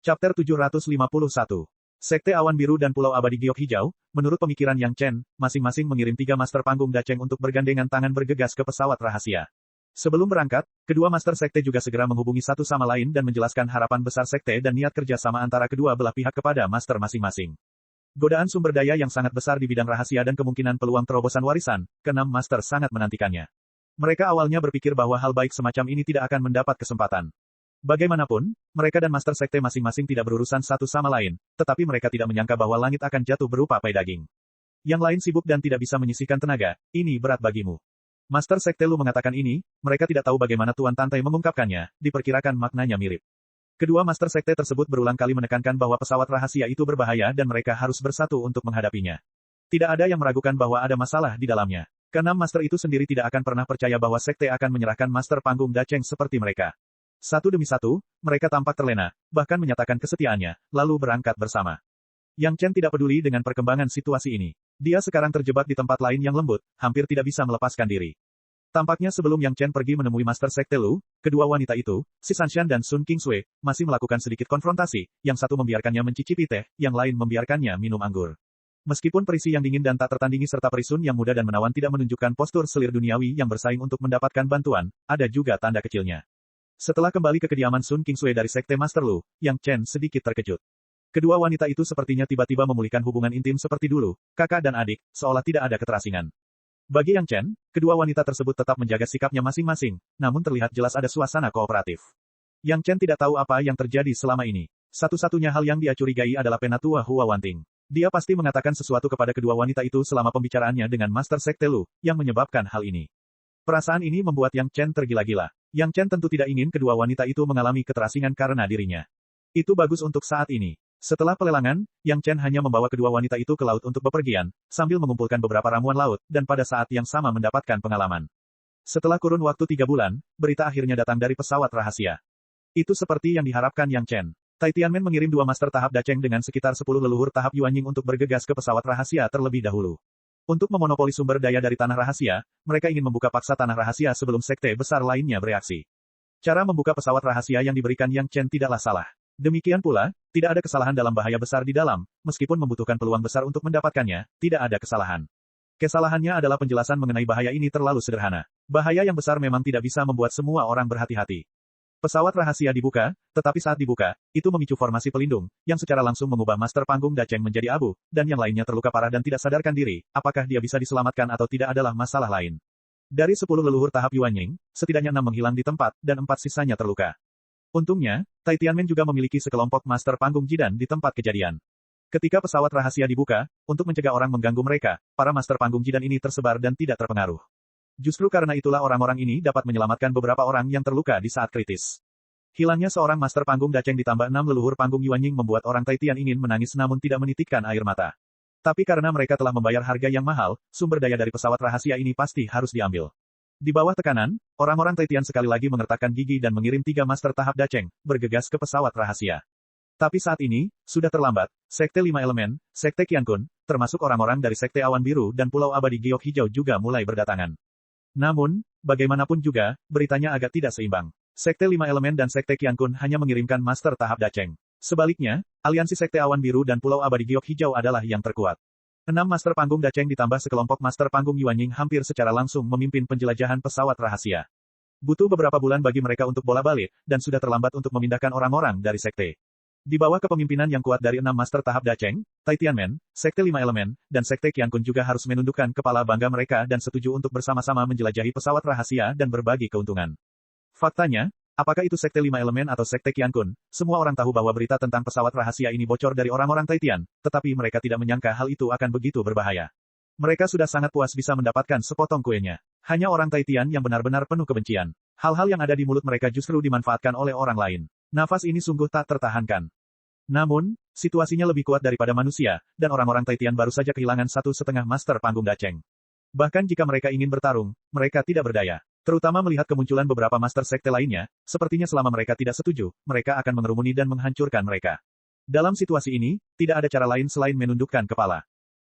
Chapter 751. Sekte Awan Biru dan Pulau Abadi Giok Hijau, menurut pemikiran Yang Chen, masing-masing mengirim 3 master panggung daceng untuk bergandengan tangan bergegas ke pesawat rahasia. Sebelum berangkat, kedua master sekte juga segera menghubungi satu sama lain dan menjelaskan harapan besar sekte dan niat kerjasama antara kedua belah pihak kepada master masing-masing. Godaan sumber daya yang sangat besar di bidang rahasia dan kemungkinan peluang terobosan warisan, keenam master sangat menantikannya. Mereka awalnya berpikir bahwa hal baik semacam ini tidak akan mendapat kesempatan. Bagaimanapun, mereka dan master sekte masing-masing tidak berurusan satu sama lain, tetapi mereka tidak menyangka bahwa langit akan jatuh berupa pai daging. Yang lain sibuk dan tidak bisa menyisihkan tenaga, ini berat bagimu. Master sekte Lu mengatakan ini, mereka tidak tahu bagaimana Tuan Tantai mengungkapkannya, diperkirakan maknanya mirip. Kedua master sekte tersebut berulang kali menekankan bahwa pesawat rahasia itu berbahaya dan mereka harus bersatu untuk menghadapinya. Tidak ada yang meragukan bahwa ada masalah di dalamnya. Keenam master itu sendiri tidak akan pernah percaya bahwa sekte akan menyerahkan master panggung daceng seperti mereka. Satu demi satu, mereka tampak terlena, bahkan menyatakan kesetiaannya, lalu berangkat bersama. Yang Chen tidak peduli dengan perkembangan situasi ini. Dia sekarang terjebak di tempat lain yang lembut, hampir tidak bisa melepaskan diri. Tampaknya sebelum Yang Chen pergi menemui Master Sekte Lu, kedua wanita itu, Si Sanshan dan Sun Qingsui, masih melakukan sedikit konfrontasi, yang satu membiarkannya mencicipi teh, yang lain membiarkannya minum anggur. Meskipun perisi yang dingin dan tak tertandingi serta perisun yang muda dan menawan tidak menunjukkan postur selir duniawi yang bersaing untuk mendapatkan bantuan, ada juga tanda kecilnya. Setelah kembali ke kediaman Sun Qingsui dari Sekte Master Lu, Yang Chen sedikit terkejut. Kedua wanita itu sepertinya tiba-tiba memulihkan hubungan intim seperti dulu, kakak dan adik, seolah tidak ada keterasingan. Bagi Yang Chen, kedua wanita tersebut tetap menjaga sikapnya masing-masing, namun terlihat jelas ada suasana kooperatif. Yang Chen tidak tahu apa yang terjadi selama ini. Satu-satunya hal yang dia curigai adalah Penatua Hua Wanting. Dia pasti mengatakan sesuatu kepada kedua wanita itu selama pembicaraannya dengan Master Sekte Lu, yang menyebabkan hal ini. Perasaan ini membuat Yang Chen tergila-gila. Yang Chen tentu tidak ingin kedua wanita itu mengalami keterasingan karena dirinya. Itu bagus untuk saat ini. Setelah pelelangan, Yang Chen hanya membawa kedua wanita itu ke laut untuk bepergian, sambil mengumpulkan beberapa ramuan laut, dan pada saat yang sama mendapatkan pengalaman. Setelah kurun waktu 3 bulan, berita akhirnya datang dari pesawat rahasia. Itu seperti yang diharapkan Yang Chen. Tai Tianmen mengirim 2 master tahap daceng dengan sekitar 10 leluhur tahap Yuanying untuk bergegas ke pesawat rahasia terlebih dahulu. Untuk memonopoli sumber daya dari tanah rahasia, mereka ingin membuka paksa tanah rahasia sebelum sekte besar lainnya bereaksi. Cara membuka pesawat rahasia yang diberikan Yang Chen tidaklah salah. Demikian pula, tidak ada kesalahan dalam bahaya besar di dalam, meskipun membutuhkan peluang besar untuk mendapatkannya, tidak ada kesalahan. Kesalahannya adalah penjelasan mengenai bahaya ini terlalu sederhana. Bahaya yang besar memang tidak bisa membuat semua orang berhati-hati. Pesawat rahasia dibuka, tetapi saat dibuka, itu memicu formasi pelindung, yang secara langsung mengubah master panggung daceng menjadi abu, dan yang lainnya terluka parah dan tidak sadarkan diri, apakah dia bisa diselamatkan atau tidak adalah masalah lain. Dari 10 leluhur tahap Yuanying, setidaknya 6 menghilang di tempat, dan 4 sisanya terluka. Untungnya, Tai Tianmen juga memiliki sekelompok master panggung jidan di tempat kejadian. Ketika pesawat rahasia dibuka, untuk mencegah orang mengganggu mereka, para master panggung jidan ini tersebar dan tidak terpengaruh. Justru karena itulah orang-orang ini dapat menyelamatkan beberapa orang yang terluka di saat kritis. Hilangnya seorang master panggung daceng ditambah 6 leluhur panggung Yuanying membuat orang Taitian ingin menangis namun tidak menitikkan air mata. Tapi karena mereka telah membayar harga yang mahal, sumber daya dari pesawat rahasia ini pasti harus diambil. Di bawah tekanan, orang-orang Taitian sekali lagi mengertakkan gigi dan mengirim 3 master tahap daceng, bergegas ke pesawat rahasia. Tapi saat ini, sudah terlambat, Sekte 5 Elemen, Sekte Qiankun, termasuk orang-orang dari Sekte Awan Biru dan Pulau Abadi Giok Hijau juga mulai berdatangan. Namun, bagaimanapun juga, beritanya agak tidak seimbang. Sekte 5 Elemen dan Sekte Qiankun hanya mengirimkan master tahap daceng. Sebaliknya, aliansi Sekte Awan Biru dan Pulau Abadi Giok Hijau adalah yang terkuat. 6 master panggung daceng ditambah sekelompok master panggung Yuanying hampir secara langsung memimpin penjelajahan pesawat rahasia. Butuh beberapa bulan bagi mereka untuk bola balik, dan sudah terlambat untuk memindahkan orang-orang dari sekte. Di bawah kepemimpinan yang kuat dari 6 master tahap daceng, Tai Tianmen, Sekte 5 Elemen, dan Sekte Qiankun juga harus menundukkan kepala bangga mereka dan setuju untuk bersama-sama menjelajahi pesawat rahasia dan berbagi keuntungan. Faktanya, apakah itu Sekte 5 Elemen atau Sekte Qiankun, semua orang tahu bahwa berita tentang pesawat rahasia ini bocor dari orang-orang Taitian, tetapi mereka tidak menyangka hal itu akan begitu berbahaya. Mereka sudah sangat puas bisa mendapatkan sepotong kuenya. Hanya orang Taitian yang benar-benar penuh kebencian. Hal-hal yang ada di mulut mereka justru dimanfaatkan oleh orang lain. Nafas ini sungguh tak tertahankan. Namun, situasinya lebih kuat daripada manusia, dan orang-orang Taitian baru saja kehilangan 1,5 master panggung daceng. Bahkan jika mereka ingin bertarung, mereka tidak berdaya. Terutama melihat kemunculan beberapa master sekte lainnya, sepertinya selama mereka tidak setuju, mereka akan mengerumuni dan menghancurkan mereka. Dalam situasi ini, tidak ada cara lain selain menundukkan kepala.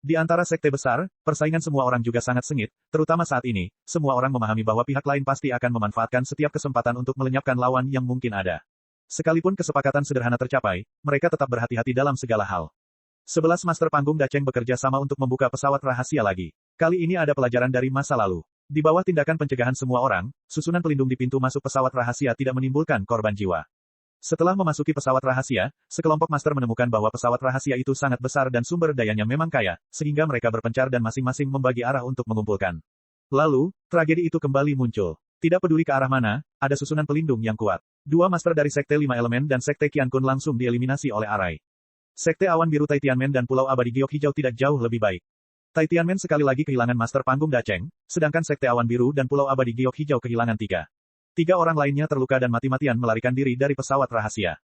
Di antara sekte besar, persaingan semua orang juga sangat sengit, terutama saat ini, semua orang memahami bahwa pihak lain pasti akan memanfaatkan setiap kesempatan untuk melenyapkan lawan yang mungkin ada. Sekalipun kesepakatan sederhana tercapai, mereka tetap berhati-hati dalam segala hal. 11 Master Panggung Dacheng bekerja sama untuk membuka pesawat rahasia lagi. Kali ini ada pelajaran dari masa lalu. Di bawah tindakan pencegahan semua orang, susunan pelindung di pintu masuk pesawat rahasia tidak menimbulkan korban jiwa. Setelah memasuki pesawat rahasia, sekelompok master menemukan bahwa pesawat rahasia itu sangat besar dan sumber dayanya memang kaya, sehingga mereka berpencar dan masing-masing membagi arah untuk mengumpulkan. Lalu, tragedi itu kembali muncul. Tidak peduli ke arah mana, ada susunan pelindung yang kuat. Dua master dari Sekte Lima Elemen dan Sekte Qiankun langsung dieliminasi oleh Arai. Sekte Awan Biru Tai Tianmen dan Pulau Abadi Giok Hijau tidak jauh lebih baik. Tai Tianmen sekali lagi kehilangan Master Panggung Dacheng, sedangkan Sekte Awan Biru dan Pulau Abadi Giok Hijau kehilangan 3 orang lainnya terluka dan mati-matian melarikan diri dari pesawat rahasia.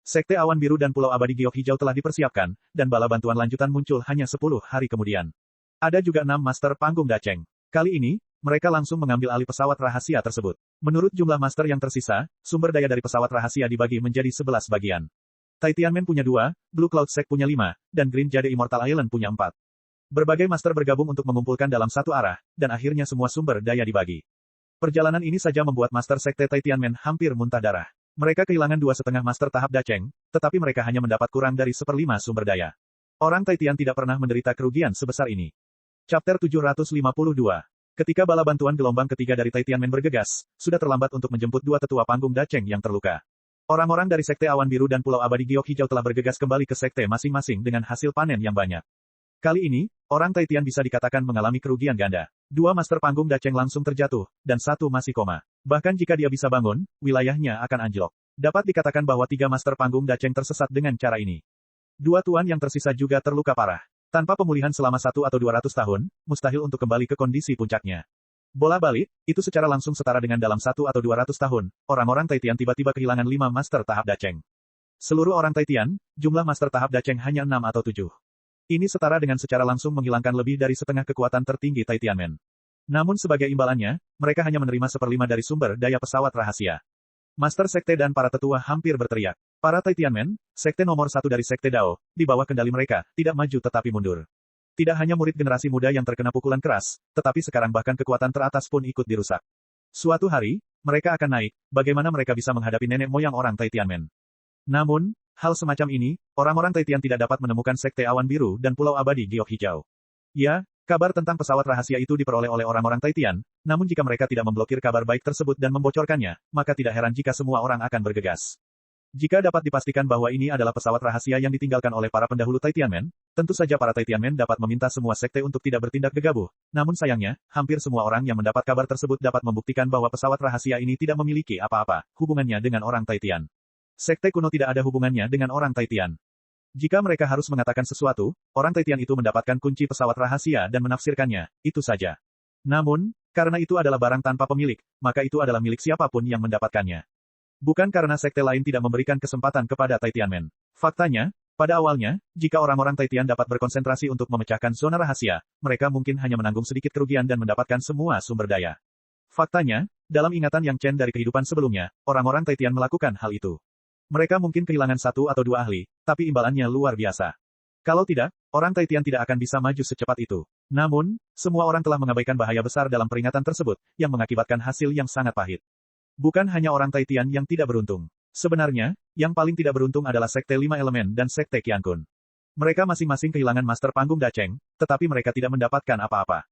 Sekte Awan Biru dan Pulau Abadi Giok Hijau telah dipersiapkan, dan bala bantuan lanjutan muncul hanya 10 hari kemudian. Ada juga 6 Master Panggung Dacheng. Kali ini, mereka langsung mengambil alih pesawat rahasia tersebut. Menurut jumlah master yang tersisa, sumber daya dari pesawat rahasia dibagi menjadi 11 bagian. Tai Tianmen punya 2, Blue Cloud Sect punya 5, dan Green Jade Immortal Island punya 4. Berbagai master bergabung untuk mengumpulkan dalam satu arah, dan akhirnya semua sumber daya dibagi. Perjalanan ini saja membuat Master Sekte Tai Tianmen hampir muntah darah. Mereka kehilangan 2,5 master tahap Dacheng, tetapi mereka hanya mendapat kurang dari 1/5 sumber daya. Orang Tai Tian tidak pernah menderita kerugian sebesar ini. Chapter 752. Ketika bala bantuan gelombang ketiga dari Tai Tianmen bergegas, sudah terlambat untuk menjemput 2 tetua panggung Dacheng yang terluka. Orang-orang dari Sekte Awan Biru dan Pulau Abadi Giok Hijau telah bergegas kembali ke sekte masing-masing dengan hasil panen yang banyak. Kali ini, orang Tai Tian bisa dikatakan mengalami kerugian ganda. 2 master panggung Dacheng langsung terjatuh, dan 1 masih koma. Bahkan jika dia bisa bangun, wilayahnya akan anjlok. Dapat dikatakan bahwa 3 master panggung Dacheng tersesat dengan cara ini. 2 tuan yang tersisa juga terluka parah. Tanpa pemulihan selama 1 atau 200 tahun, mustahil untuk kembali ke kondisi puncaknya. Bola balik, itu secara langsung setara dengan dalam 1 atau 200 tahun, orang-orang Tai Tian tiba-tiba kehilangan 5 master tahap Dacheng. Seluruh orang Tai Tian, jumlah master tahap Dacheng hanya 6 atau 7. Ini setara dengan secara langsung menghilangkan lebih dari setengah kekuatan tertinggi Tai Tianmen. Namun sebagai imbalannya, mereka hanya menerima 1/5 dari sumber daya pesawat rahasia. Master Sekte dan para tetua hampir berteriak. Para Tai Tianmen, Sekte nomor 1 dari Sekte Dao, di bawah kendali mereka, tidak maju tetapi mundur. Tidak hanya murid generasi muda yang terkena pukulan keras, tetapi sekarang bahkan kekuatan teratas pun ikut dirusak. Suatu hari, mereka akan naik, bagaimana mereka bisa menghadapi nenek moyang orang Tai Tianmen. Namun, hal semacam ini, orang-orang Tai Tian tidak dapat menemukan Sekte Awan Biru dan Pulau Abadi Giok Hijau. Ya, kabar tentang pesawat rahasia itu diperoleh oleh orang-orang Tai Tian, namun jika mereka tidak memblokir kabar baik tersebut dan membocorkannya, maka tidak heran jika semua orang akan bergegas. Jika dapat dipastikan bahwa ini adalah pesawat rahasia yang ditinggalkan oleh para pendahulu Tai Tianmen, tentu saja para Tai Tianmen dapat meminta semua sekte untuk tidak bertindak gegabah. Namun sayangnya, hampir semua orang yang mendapat kabar tersebut dapat membuktikan bahwa pesawat rahasia ini tidak memiliki apa-apa hubungannya dengan orang Tai Tian. Sekte kuno tidak ada hubungannya dengan orang Tai Tian. Jika mereka harus mengatakan sesuatu, orang Tai Tian itu mendapatkan kunci pesawat rahasia dan menafsirkannya, itu saja. Namun, karena itu adalah barang tanpa pemilik, maka itu adalah milik siapapun yang mendapatkannya. Bukan karena sekte lain tidak memberikan kesempatan kepada Tai Tianmen. Faktanya, pada awalnya, jika orang-orang Tai Tian dapat berkonsentrasi untuk memecahkan zona rahasia, mereka mungkin hanya menanggung sedikit kerugian dan mendapatkan semua sumber daya. Faktanya, dalam ingatan Yang Chen dari kehidupan sebelumnya, orang-orang Tai Tian melakukan hal itu. Mereka mungkin kehilangan 1 atau 2 ahli, tapi imbalannya luar biasa. Kalau tidak, orang Tai Tian tidak akan bisa maju secepat itu. Namun, semua orang telah mengabaikan bahaya besar dalam peringatan tersebut, yang mengakibatkan hasil yang sangat pahit. Bukan hanya orang Tai Tian yang tidak beruntung. Sebenarnya, yang paling tidak beruntung adalah Sekte Lima Elemen dan Sekte Qiankun. Mereka masing-masing kehilangan Master Panggung Dacheng, tetapi mereka tidak mendapatkan apa-apa.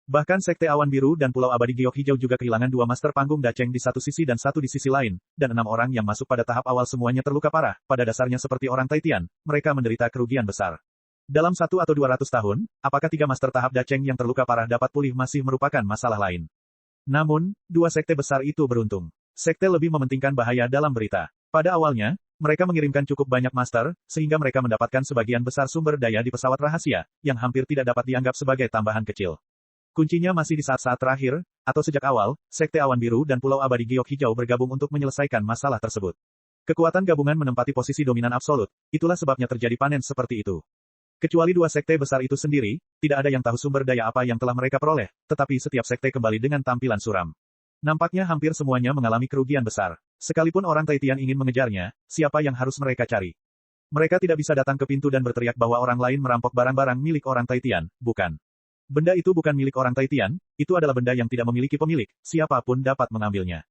Bahkan Sekte Awan Biru dan Pulau Abadi Giok Hijau juga kehilangan 2 Master Panggung Dacheng di satu sisi dan 1 di sisi lain, dan 6 orang yang masuk pada tahap awal semuanya terluka parah. Pada dasarnya seperti orang Tai Tian, mereka menderita kerugian besar. Dalam 1 atau 200 tahun, apakah 3 Master tahap Dacheng yang terluka parah dapat pulih masih merupakan masalah lain. Namun, 2 sekte besar itu beruntung. Sekte lebih mementingkan bahaya dalam berita. Pada awalnya, mereka mengirimkan cukup banyak master, sehingga mereka mendapatkan sebagian besar sumber daya di pesawat rahasia, yang hampir tidak dapat dianggap sebagai tambahan kecil. Kuncinya masih di saat-saat terakhir, atau sejak awal, Sekte Awan Biru dan Pulau Abadi Giok Hijau bergabung untuk menyelesaikan masalah tersebut. Kekuatan gabungan menempati posisi dominan absolut, itulah sebabnya terjadi panen seperti itu. Kecuali 2 sekte besar itu sendiri, tidak ada yang tahu sumber daya apa yang telah mereka peroleh, tetapi setiap sekte kembali dengan tampilan suram. Nampaknya hampir semuanya mengalami kerugian besar. Sekalipun orang Tai Tian ingin mengejarnya, siapa yang harus mereka cari? Mereka tidak bisa datang ke pintu dan berteriak bahwa orang lain merampok barang-barang milik orang Tai Tian, bukan. Benda itu bukan milik orang Tai Tian, itu adalah benda yang tidak memiliki pemilik, siapapun dapat mengambilnya.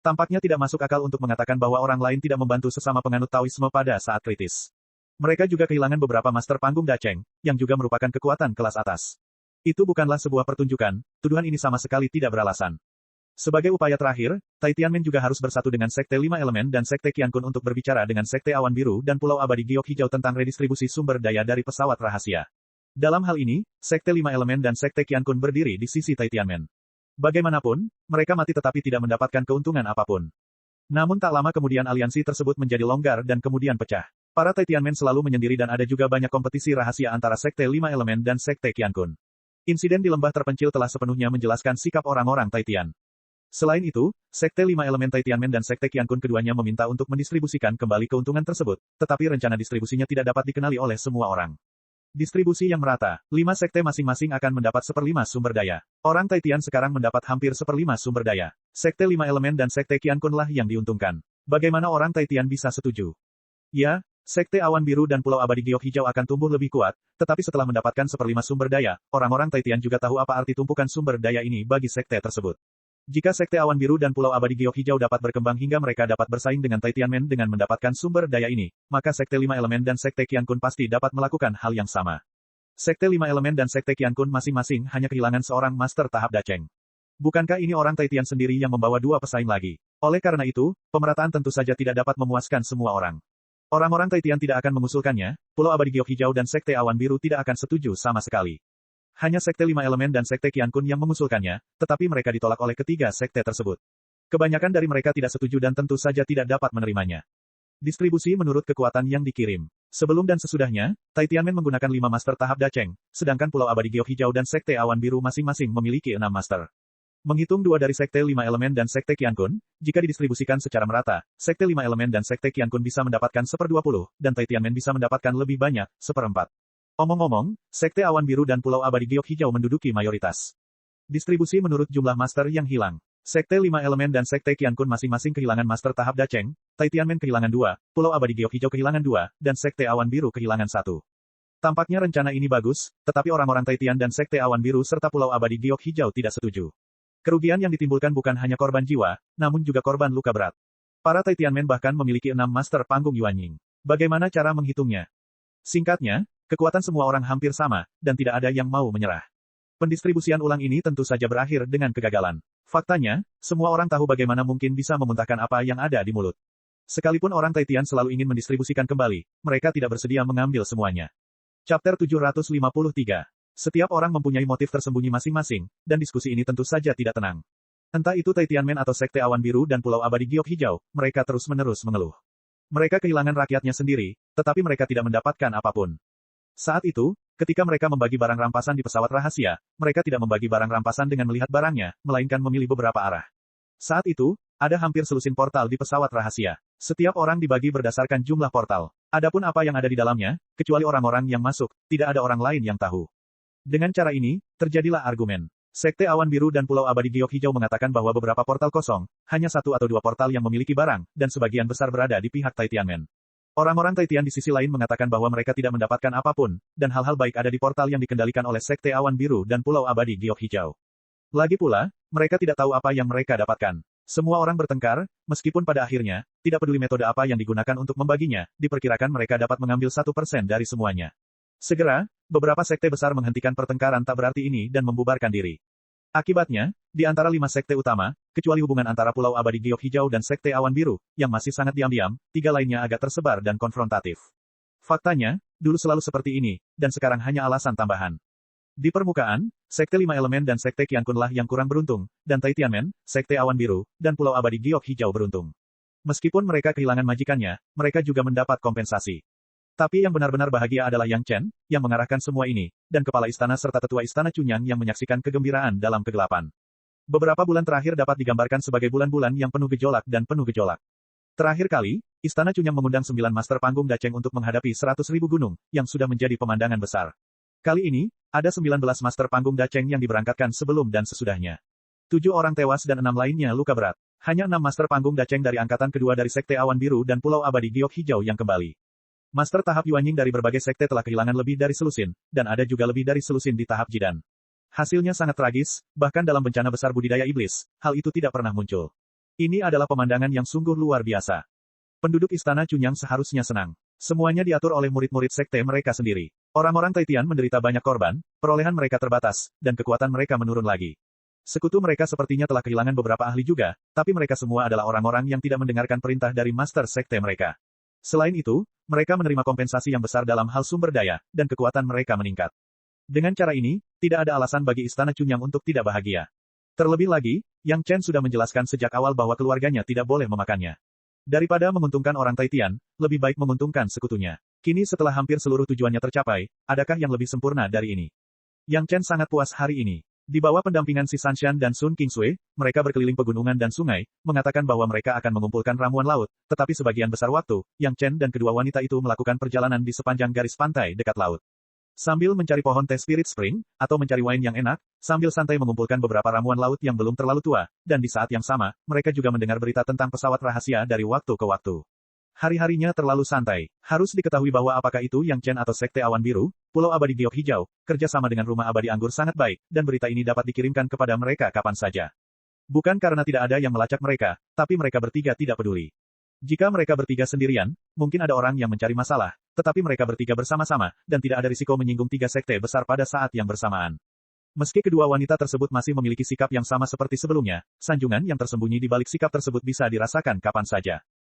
Tampaknya tidak masuk akal untuk mengatakan bahwa orang lain tidak membantu sesama penganut Taoisme pada saat kritis. Mereka juga kehilangan beberapa master panggung Dacheng, yang juga merupakan kekuatan kelas atas. Itu bukanlah sebuah pertunjukan, tuduhan ini sama sekali tidak beralasan. Sebagai upaya terakhir, Tai Tianmen juga harus bersatu dengan Sekte Lima Elemen dan Sekte Qiankun untuk berbicara dengan Sekte Awan Biru dan Pulau Abadi Giok Hijau tentang redistribusi sumber daya dari pesawat rahasia. Dalam hal ini, Sekte Lima Elemen dan Sekte Qiankun berdiri di sisi Tai Tianmen. Bagaimanapun, mereka mati tetapi tidak mendapatkan keuntungan apapun. Namun tak lama kemudian aliansi tersebut menjadi longgar dan kemudian pecah. Para Tai Tianmen selalu menyendiri dan ada juga banyak kompetisi rahasia antara Sekte Lima Elemen dan Sekte Qiankun. Insiden di lembah terpencil telah sepenuhnya menjelaskan sikap orang-orang Tai Tian. Selain itu, Sekte Lima Elemen Tai Tianmen dan Sekte Qiankun keduanya meminta untuk mendistribusikan kembali keuntungan tersebut, tetapi rencana distribusinya tidak dapat dikenali oleh semua orang. Distribusi yang merata, 5 sekte masing-masing akan mendapat 1/5 sumber daya. Orang Tai Tian sekarang mendapat hampir 1/5 sumber daya. Sekte Lima Elemen dan Sekte Qiankun lah yang diuntungkan. Bagaimana orang Tai Tian bisa setuju? Ya, Sekte Awan Biru dan Pulau Abadi Giok Hijau akan tumbuh lebih kuat, tetapi setelah mendapatkan 1/5 sumber daya, orang-orang Tai Tian juga tahu apa arti tumpukan sumber daya ini bagi sekte tersebut. Jika Sekte Awan Biru dan Pulau Abadi Giok Hijau dapat berkembang hingga mereka dapat bersaing dengan Tai Tianmen dengan mendapatkan sumber daya ini, maka Sekte Lima Elemen dan Sekte Qiankun pasti dapat melakukan hal yang sama. Sekte Lima Elemen dan Sekte Qiankun masing-masing hanya kehilangan seorang master tahap Dacheng. Bukankah ini orang Tai Tian sendiri yang membawa 2 pesaing lagi? Oleh karena itu, pemerataan tentu saja tidak dapat memuaskan semua orang. Orang-orang Tai Tian tidak akan mengusulkannya, Pulau Abadi Giok Hijau dan Sekte Awan Biru tidak akan setuju sama sekali. Hanya Sekte Lima Elemen dan Sekte Qiankun yang mengusulkannya, tetapi mereka ditolak oleh ketiga sekte tersebut. Kebanyakan dari mereka tidak setuju dan tentu saja tidak dapat menerimanya. Distribusi menurut kekuatan yang dikirim. Sebelum dan sesudahnya, Tai Tianmen menggunakan 5 master tahap Dacheng, sedangkan Pulau Abadi Giok Hijau dan Sekte Awan Biru masing-masing memiliki 6 master. Menghitung 2 dari Sekte Lima Elemen dan Sekte Qiankun, jika didistribusikan secara merata, Sekte Lima Elemen dan Sekte Qiankun bisa mendapatkan 1/20, dan Tai Tianmen bisa mendapatkan lebih banyak, 1/4. Omong-omong, Sekte Awan Biru dan Pulau Abadi Giok Hijau menduduki mayoritas. Distribusi menurut jumlah master yang hilang. Sekte Lima Elemen dan Sekte Qiankun masing-masing kehilangan master tahap Dacheng, Tai Tianmen kehilangan 2, Pulau Abadi Giok Hijau kehilangan 2, dan Sekte Awan Biru kehilangan 1. Tampaknya rencana ini bagus, tetapi orang-orang Tai Tian dan Sekte Awan Biru serta Pulau Abadi Giok Hijau tidak setuju. Kerugian yang ditimbulkan bukan hanya korban jiwa, namun juga korban luka berat. Para Tai Tianmen bahkan memiliki 6 master panggung Yuanying. Bagaimana cara menghitungnya? Singkatnya, kekuatan semua orang hampir sama, dan tidak ada yang mau menyerah. Pendistribusian ulang ini tentu saja berakhir dengan kegagalan. Faktanya, semua orang tahu bagaimana mungkin bisa memuntahkan apa yang ada di mulut. Sekalipun orang Tai Tian selalu ingin mendistribusikan kembali, mereka tidak bersedia mengambil semuanya. Chapter 753. Setiap orang mempunyai motif tersembunyi masing-masing, dan diskusi ini tentu saja tidak tenang. Entah itu Tai Tianmen atau Sekte Awan Biru dan Pulau Abadi Giok Hijau, mereka terus-menerus mengeluh. Mereka kehilangan rakyatnya sendiri, tetapi mereka tidak mendapatkan apapun. Saat itu, ketika mereka membagi barang rampasan di pesawat rahasia, mereka tidak membagi barang rampasan dengan melihat barangnya, melainkan memilih beberapa arah. Saat itu, ada hampir selusin portal di pesawat rahasia. Setiap orang dibagi berdasarkan jumlah portal. Adapun apa yang ada di dalamnya, kecuali orang-orang yang masuk, tidak ada orang lain yang tahu. Dengan cara ini, terjadilah argumen. Sekte Awan Biru dan Pulau Abadi Giok Hijau mengatakan bahwa beberapa portal kosong, hanya 1 atau 2 portal yang memiliki barang, dan sebagian besar berada di pihak Tai Tianmen. Orang-orang Tai Tian di sisi lain mengatakan bahwa mereka tidak mendapatkan apapun, dan hal-hal baik ada di portal yang dikendalikan oleh Sekte Awan Biru dan Pulau Abadi Giok Hijau. Lagi pula, mereka tidak tahu apa yang mereka dapatkan. Semua orang bertengkar, meskipun pada akhirnya, tidak peduli metode apa yang digunakan untuk membaginya, diperkirakan mereka dapat mengambil 1% dari semuanya. Segera, beberapa sekte besar menghentikan pertengkaran tak berarti ini dan membubarkan diri. Akibatnya, di antara 5 sekte utama, kecuali hubungan antara Pulau Abadi Giok Hijau dan Sekte Awan Biru, yang masih sangat diam-diam, 3 lainnya agak tersebar dan konfrontatif. Faktanya, dulu selalu seperti ini, dan sekarang hanya alasan tambahan. Di permukaan, Sekte Lima Elemen dan Sekte Qiankun lah yang kurang beruntung, dan Tai Tianmen, Sekte Awan Biru, dan Pulau Abadi Giok Hijau beruntung. Meskipun mereka kehilangan majikannya, mereka juga mendapat kompensasi. Tapi yang benar-benar bahagia adalah Yang Chen, yang mengarahkan semua ini, dan kepala istana serta tetua istana Cunyang yang menyaksikan kegembiraan dalam kegelapan. Beberapa bulan terakhir dapat digambarkan sebagai bulan-bulan yang penuh gejolak dan penuh gejolak. Terakhir kali, istana Cunyang mengundang 9 master panggung Dacheng untuk menghadapi 100.000 gunung, yang sudah menjadi pemandangan besar. Kali ini, ada 19 master panggung Dacheng yang diberangkatkan sebelum dan sesudahnya. 7 orang tewas dan 6 lainnya luka berat. Hanya 6 master panggung Dacheng dari angkatan kedua dari Sekte Awan Biru dan Pulau Abadi Giok Hijau yang kembali. Master tahap Yuanying dari berbagai sekte telah kehilangan lebih dari selusin, dan ada juga lebih dari selusin di tahap Jidan. Hasilnya sangat tragis, bahkan dalam bencana besar budidaya iblis, hal itu tidak pernah muncul. Ini adalah pemandangan yang sungguh luar biasa. Penduduk Istana Cunyang seharusnya senang. Semuanya diatur oleh murid-murid sekte mereka sendiri. Orang-orang Taitian menderita banyak korban, perolehan mereka terbatas, dan kekuatan mereka menurun lagi. Sekutu mereka sepertinya telah kehilangan beberapa ahli juga, tapi mereka semua adalah orang-orang yang tidak mendengarkan perintah dari master sekte mereka. Selain itu, mereka menerima kompensasi yang besar dalam hal sumber daya, dan kekuatan mereka meningkat. Dengan cara ini, tidak ada alasan bagi Istana Cunyang untuk tidak bahagia. Terlebih lagi, Yang Chen sudah menjelaskan sejak awal bahwa keluarganya tidak boleh memakannya. Daripada menguntungkan orang Taitian, lebih baik menguntungkan sekutunya. Kini setelah hampir seluruh tujuannya tercapai, adakah yang lebih sempurna dari ini? Yang Chen sangat puas hari ini. Di bawah pendampingan si Sanshan dan Sun Qingsui, mereka berkeliling pegunungan dan sungai, mengatakan bahwa mereka akan mengumpulkan ramuan laut, tetapi sebagian besar waktu, Yang Chen dan kedua wanita itu melakukan perjalanan di sepanjang garis pantai dekat laut. Sambil mencari pohon teh Spirit Spring, atau mencari wine yang enak, sambil santai mengumpulkan beberapa ramuan laut yang belum terlalu tua, dan di saat yang sama, mereka juga mendengar berita tentang pesawat rahasia dari waktu ke waktu. Hari-harinya terlalu santai. Harus diketahui bahwa apakah itu Yang Chen atau Sekte Awan Biru, Pulau Abadi Giok Hijau, kerjasama dengan Rumah Abadi Anggur sangat baik, dan berita ini dapat dikirimkan kepada mereka kapan saja. Bukan karena tidak ada yang melacak mereka, tapi mereka bertiga tidak peduli. Jika mereka bertiga sendirian, mungkin ada orang yang mencari masalah, tetapi mereka bertiga bersama-sama, dan tidak ada risiko menyinggung tiga sekte besar pada saat yang bersamaan. Meski kedua wanita tersebut masih memiliki sikap yang sama seperti sebelumnya, sanjungan yang tersembunyi di balik sikap tersebut bisa dirasakan kapan saja.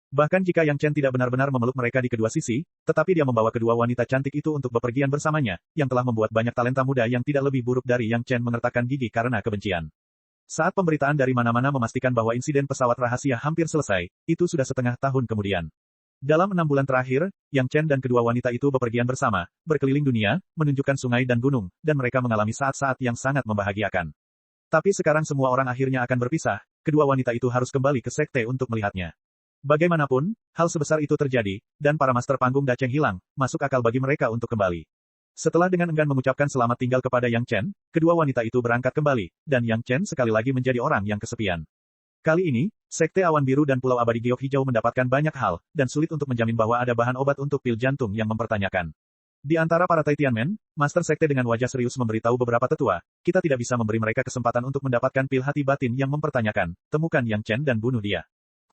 Bahkan jika Yang Chen tidak benar-benar memeluk mereka di kedua sisi, tetapi dia membawa kedua wanita cantik itu untuk bepergian bersamanya, yang telah membuat banyak talenta muda yang tidak lebih buruk dari Yang Chen mengertakkan gigi karena kebencian. Saat pemberitaan dari mana-mana memastikan bahwa insiden pesawat rahasia hampir selesai, itu sudah setengah tahun kemudian. Dalam 6 bulan terakhir, Yang Chen dan kedua wanita itu bepergian bersama, berkeliling dunia, menunjukkan sungai dan gunung, dan mereka mengalami saat-saat yang sangat membahagiakan. Tapi sekarang semua orang akhirnya akan berpisah, kedua wanita itu harus kembali ke sekte untuk melihatnya. Bagaimanapun, hal sebesar itu terjadi, dan para master panggung Dacheng hilang, masuk akal bagi mereka untuk kembali. Setelah dengan enggan mengucapkan selamat tinggal kepada Yang Chen, kedua wanita itu berangkat kembali, dan Yang Chen sekali lagi menjadi orang yang kesepian. Kali ini, Sekte Awan Biru dan Pulau Abadi Giok Hijau mendapatkan banyak hal, dan sulit untuk menjamin bahwa ada bahan obat untuk pil jantung yang mempertanyakan. Di antara para Taitianmen, Master Sekte dengan wajah serius memberitahu beberapa tetua, kita tidak bisa memberi mereka kesempatan untuk mendapatkan pil hati batin yang mempertanyakan, temukan Yang Chen dan bunuh dia.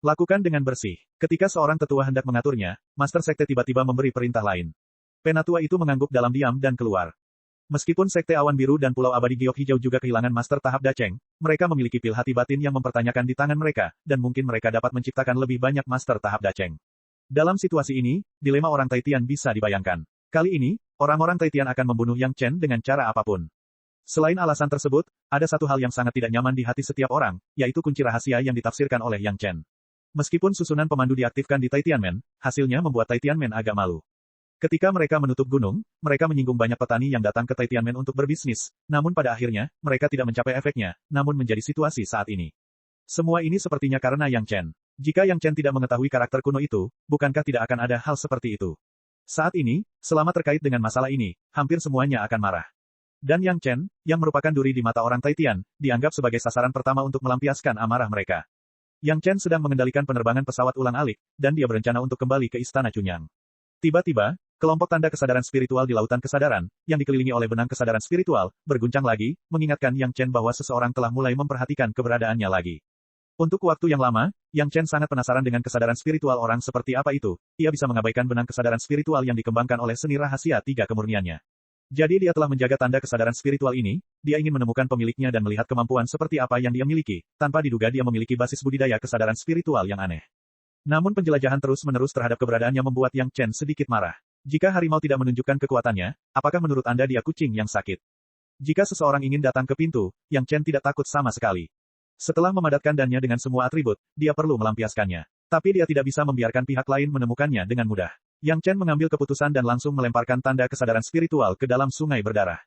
Lakukan dengan bersih. Ketika seorang tetua hendak mengaturnya, Master Sekte tiba-tiba memberi perintah lain. Penatua itu mengangguk dalam diam dan keluar. Meskipun Sekte Awan Biru dan Pulau Abadi Giok Hijau juga kehilangan Master tahap Dacheng, mereka memiliki pil hati batin yang mempertanyakan di tangan mereka, dan mungkin mereka dapat menciptakan lebih banyak Master tahap Dacheng. Dalam situasi ini, dilema orang Taitian bisa dibayangkan. Kali ini, orang-orang Taitian akan membunuh Yang Chen dengan cara apapun. Selain alasan tersebut, ada satu hal yang sangat tidak nyaman di hati setiap orang, yaitu kunci rahasia yang ditafsirkan oleh Yang Chen. Meskipun susunan pemandu diaktifkan di Taitianmen, hasilnya membuat Taitianmen agak malu. Ketika mereka menutup gunung, mereka menyinggung banyak petani yang datang ke Taitianmen untuk berbisnis, namun pada akhirnya, mereka tidak mencapai efeknya, namun menjadi situasi saat ini. Semua ini sepertinya karena Yang Chen. Jika Yang Chen tidak mengetahui karakter kuno itu, bukankah tidak akan ada hal seperti itu? Saat ini, selama terkait dengan masalah ini, hampir semuanya akan marah. Dan Yang Chen, yang merupakan duri di mata orang Taitian, dianggap sebagai sasaran pertama untuk melampiaskan amarah mereka. Yang Chen sedang mengendalikan penerbangan pesawat ulang-alik, dan dia berencana untuk kembali ke Istana Cunyang. Tiba-tiba, kelompok tanda kesadaran spiritual di lautan kesadaran, yang dikelilingi oleh benang kesadaran spiritual, berguncang lagi, mengingatkan Yang Chen bahwa seseorang telah mulai memperhatikan keberadaannya lagi. Untuk waktu yang lama, Yang Chen sangat penasaran dengan kesadaran spiritual orang seperti apa itu, ia bisa mengabaikan benang kesadaran spiritual yang dikembangkan oleh seni rahasia tiga kemurniannya. Jadi dia telah menjaga tanda kesadaran spiritual ini, dia ingin menemukan pemiliknya dan melihat kemampuan seperti apa yang dia miliki, tanpa diduga dia memiliki basis budidaya kesadaran spiritual yang aneh. Namun penjelajahan terus-menerus terhadap keberadaannya membuat Yang Chen sedikit marah. Jika harimau tidak menunjukkan kekuatannya, apakah menurut Anda dia kucing yang sakit? Jika seseorang ingin datang ke pintu, Yang Chen tidak takut sama sekali. Setelah memadatkan dannya dengan semua atribut, dia perlu melampiaskannya. Tapi dia tidak bisa membiarkan pihak lain menemukannya dengan mudah. Yang Chen mengambil keputusan dan langsung melemparkan tanda kesadaran spiritual ke dalam sungai berdarah.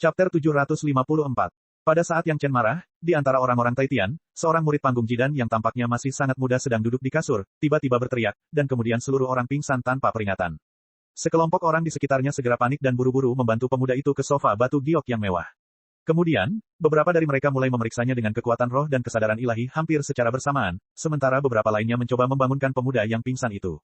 Chapter 754. Pada saat Yang Chen marah, di antara orang-orang Taitian, seorang murid panggung Jidan yang tampaknya masih sangat muda sedang duduk di kasur, tiba-tiba berteriak, dan kemudian seluruh orang pingsan tanpa peringatan. Sekelompok orang di sekitarnya segera panik dan buru-buru membantu pemuda itu ke sofa batu giok yang mewah. Kemudian, beberapa dari mereka mulai memeriksanya dengan kekuatan roh dan kesadaran ilahi hampir secara bersamaan, sementara beberapa lainnya mencoba membangunkan pemuda yang pingsan itu.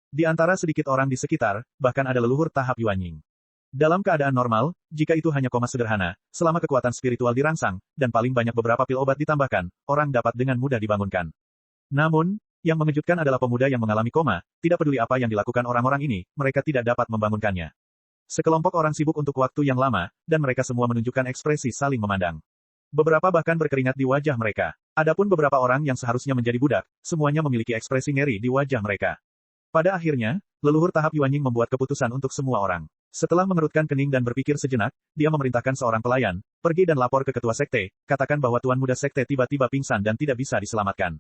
Di antara sedikit orang di sekitar, bahkan ada leluhur tahap Yuanying. Dalam keadaan normal, jika itu hanya koma sederhana, selama kekuatan spiritual dirangsang, dan paling banyak beberapa pil obat ditambahkan, orang dapat dengan mudah dibangunkan. Namun, yang mengejutkan adalah pemuda yang mengalami koma, tidak peduli apa yang dilakukan orang-orang ini, mereka tidak dapat membangunkannya. Sekelompok orang sibuk untuk waktu yang lama, dan mereka semua menunjukkan ekspresi saling memandang. Beberapa bahkan berkeringat di wajah mereka. Adapun beberapa orang yang seharusnya menjadi budak, semuanya memiliki ekspresi ngeri di wajah mereka. Pada akhirnya, leluhur tahap Yuanying membuat keputusan untuk semua orang. Setelah mengerutkan kening dan berpikir sejenak, dia memerintahkan seorang pelayan, pergi dan lapor ke ketua sekte, katakan bahwa tuan muda sekte tiba-tiba pingsan dan tidak bisa diselamatkan.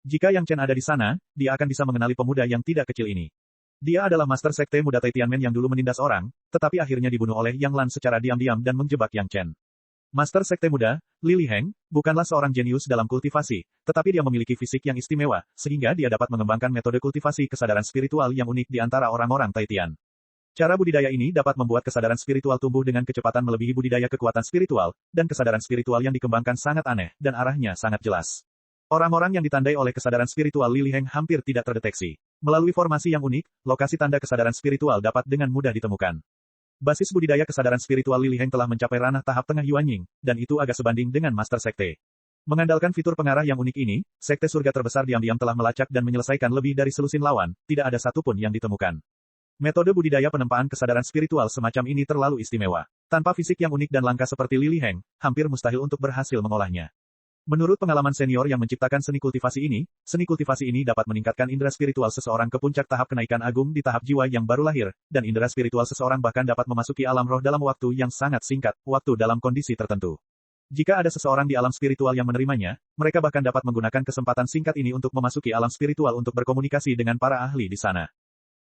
Jika Yang Chen ada di sana, dia akan bisa mengenali pemuda yang tidak kecil ini. Dia adalah master sekte muda Tai Tianmen yang dulu menindas orang, tetapi akhirnya dibunuh oleh Yang Lan secara diam-diam dan menjebak Yang Chen. Master sekte muda, Li Liheng, bukanlah seorang jenius dalam kultivasi, tetapi dia memiliki fisik yang istimewa, sehingga dia dapat mengembangkan metode kultivasi kesadaran spiritual yang unik di antara orang-orang Tai Tian. Cara budidaya ini dapat membuat kesadaran spiritual tumbuh dengan kecepatan melebihi budidaya kekuatan spiritual, dan kesadaran spiritual yang dikembangkan sangat aneh, dan arahnya sangat jelas. Orang-orang yang ditandai oleh kesadaran spiritual Li Liheng hampir tidak terdeteksi. Melalui formasi yang unik, lokasi tanda kesadaran spiritual dapat dengan mudah ditemukan. Basis budidaya kesadaran spiritual Li Liheng telah mencapai ranah tahap tengah Yuanying, dan itu agak sebanding dengan Master Sekte. Mengandalkan fitur pengarah yang unik ini, Sekte Surga Terbesar diam-diam telah melacak dan menyelesaikan lebih dari selusin lawan, tidak ada satupun yang ditemukan. Metode budidaya penempaan kesadaran spiritual semacam ini terlalu istimewa. Tanpa fisik yang unik dan langka seperti Li Liheng, hampir mustahil untuk berhasil mengolahnya. Menurut pengalaman senior yang menciptakan seni kultivasi ini dapat meningkatkan indera spiritual seseorang ke puncak tahap kenaikan agung di tahap jiwa yang baru lahir, dan indera spiritual seseorang bahkan dapat memasuki alam roh dalam waktu yang sangat singkat, waktu dalam kondisi tertentu. Jika ada seseorang di alam spiritual yang menerimanya, mereka bahkan dapat menggunakan kesempatan singkat ini untuk memasuki alam spiritual untuk berkomunikasi dengan para ahli di sana.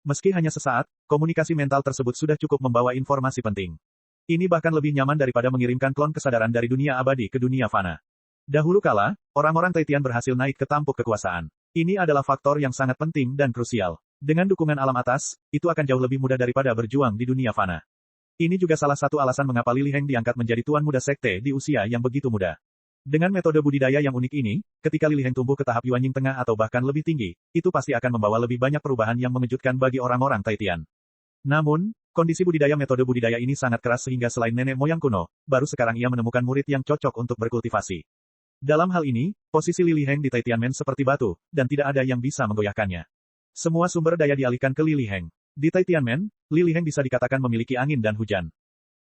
Meski hanya sesaat, komunikasi mental tersebut sudah cukup membawa informasi penting. Ini bahkan lebih nyaman daripada mengirimkan klon kesadaran dari dunia abadi ke dunia fana. Dahulu kala, orang-orang Tai Tian berhasil naik ke tampuk kekuasaan. Ini adalah faktor yang sangat penting dan krusial. Dengan dukungan alam atas, itu akan jauh lebih mudah daripada berjuang di dunia fana. Ini juga salah satu alasan mengapa Li Liheng diangkat menjadi tuan muda sekte di usia yang begitu muda. Dengan metode budidaya yang unik ini, ketika Li Liheng tumbuh ke tahap Yuanying tengah atau bahkan lebih tinggi, itu pasti akan membawa lebih banyak perubahan yang mengejutkan bagi orang-orang Tai Tian. Namun, kondisi budidaya metode budidaya ini sangat keras sehingga selain nenek moyang kuno, baru sekarang ia menemukan murid yang cocok untuk berkultivasi. Dalam hal ini, posisi Li Liheng di Tai Tianmen seperti batu, dan tidak ada yang bisa menggoyahkannya. Semua sumber daya dialihkan ke Li Liheng. Di Tai Tianmen, Li Liheng bisa dikatakan memiliki angin dan hujan.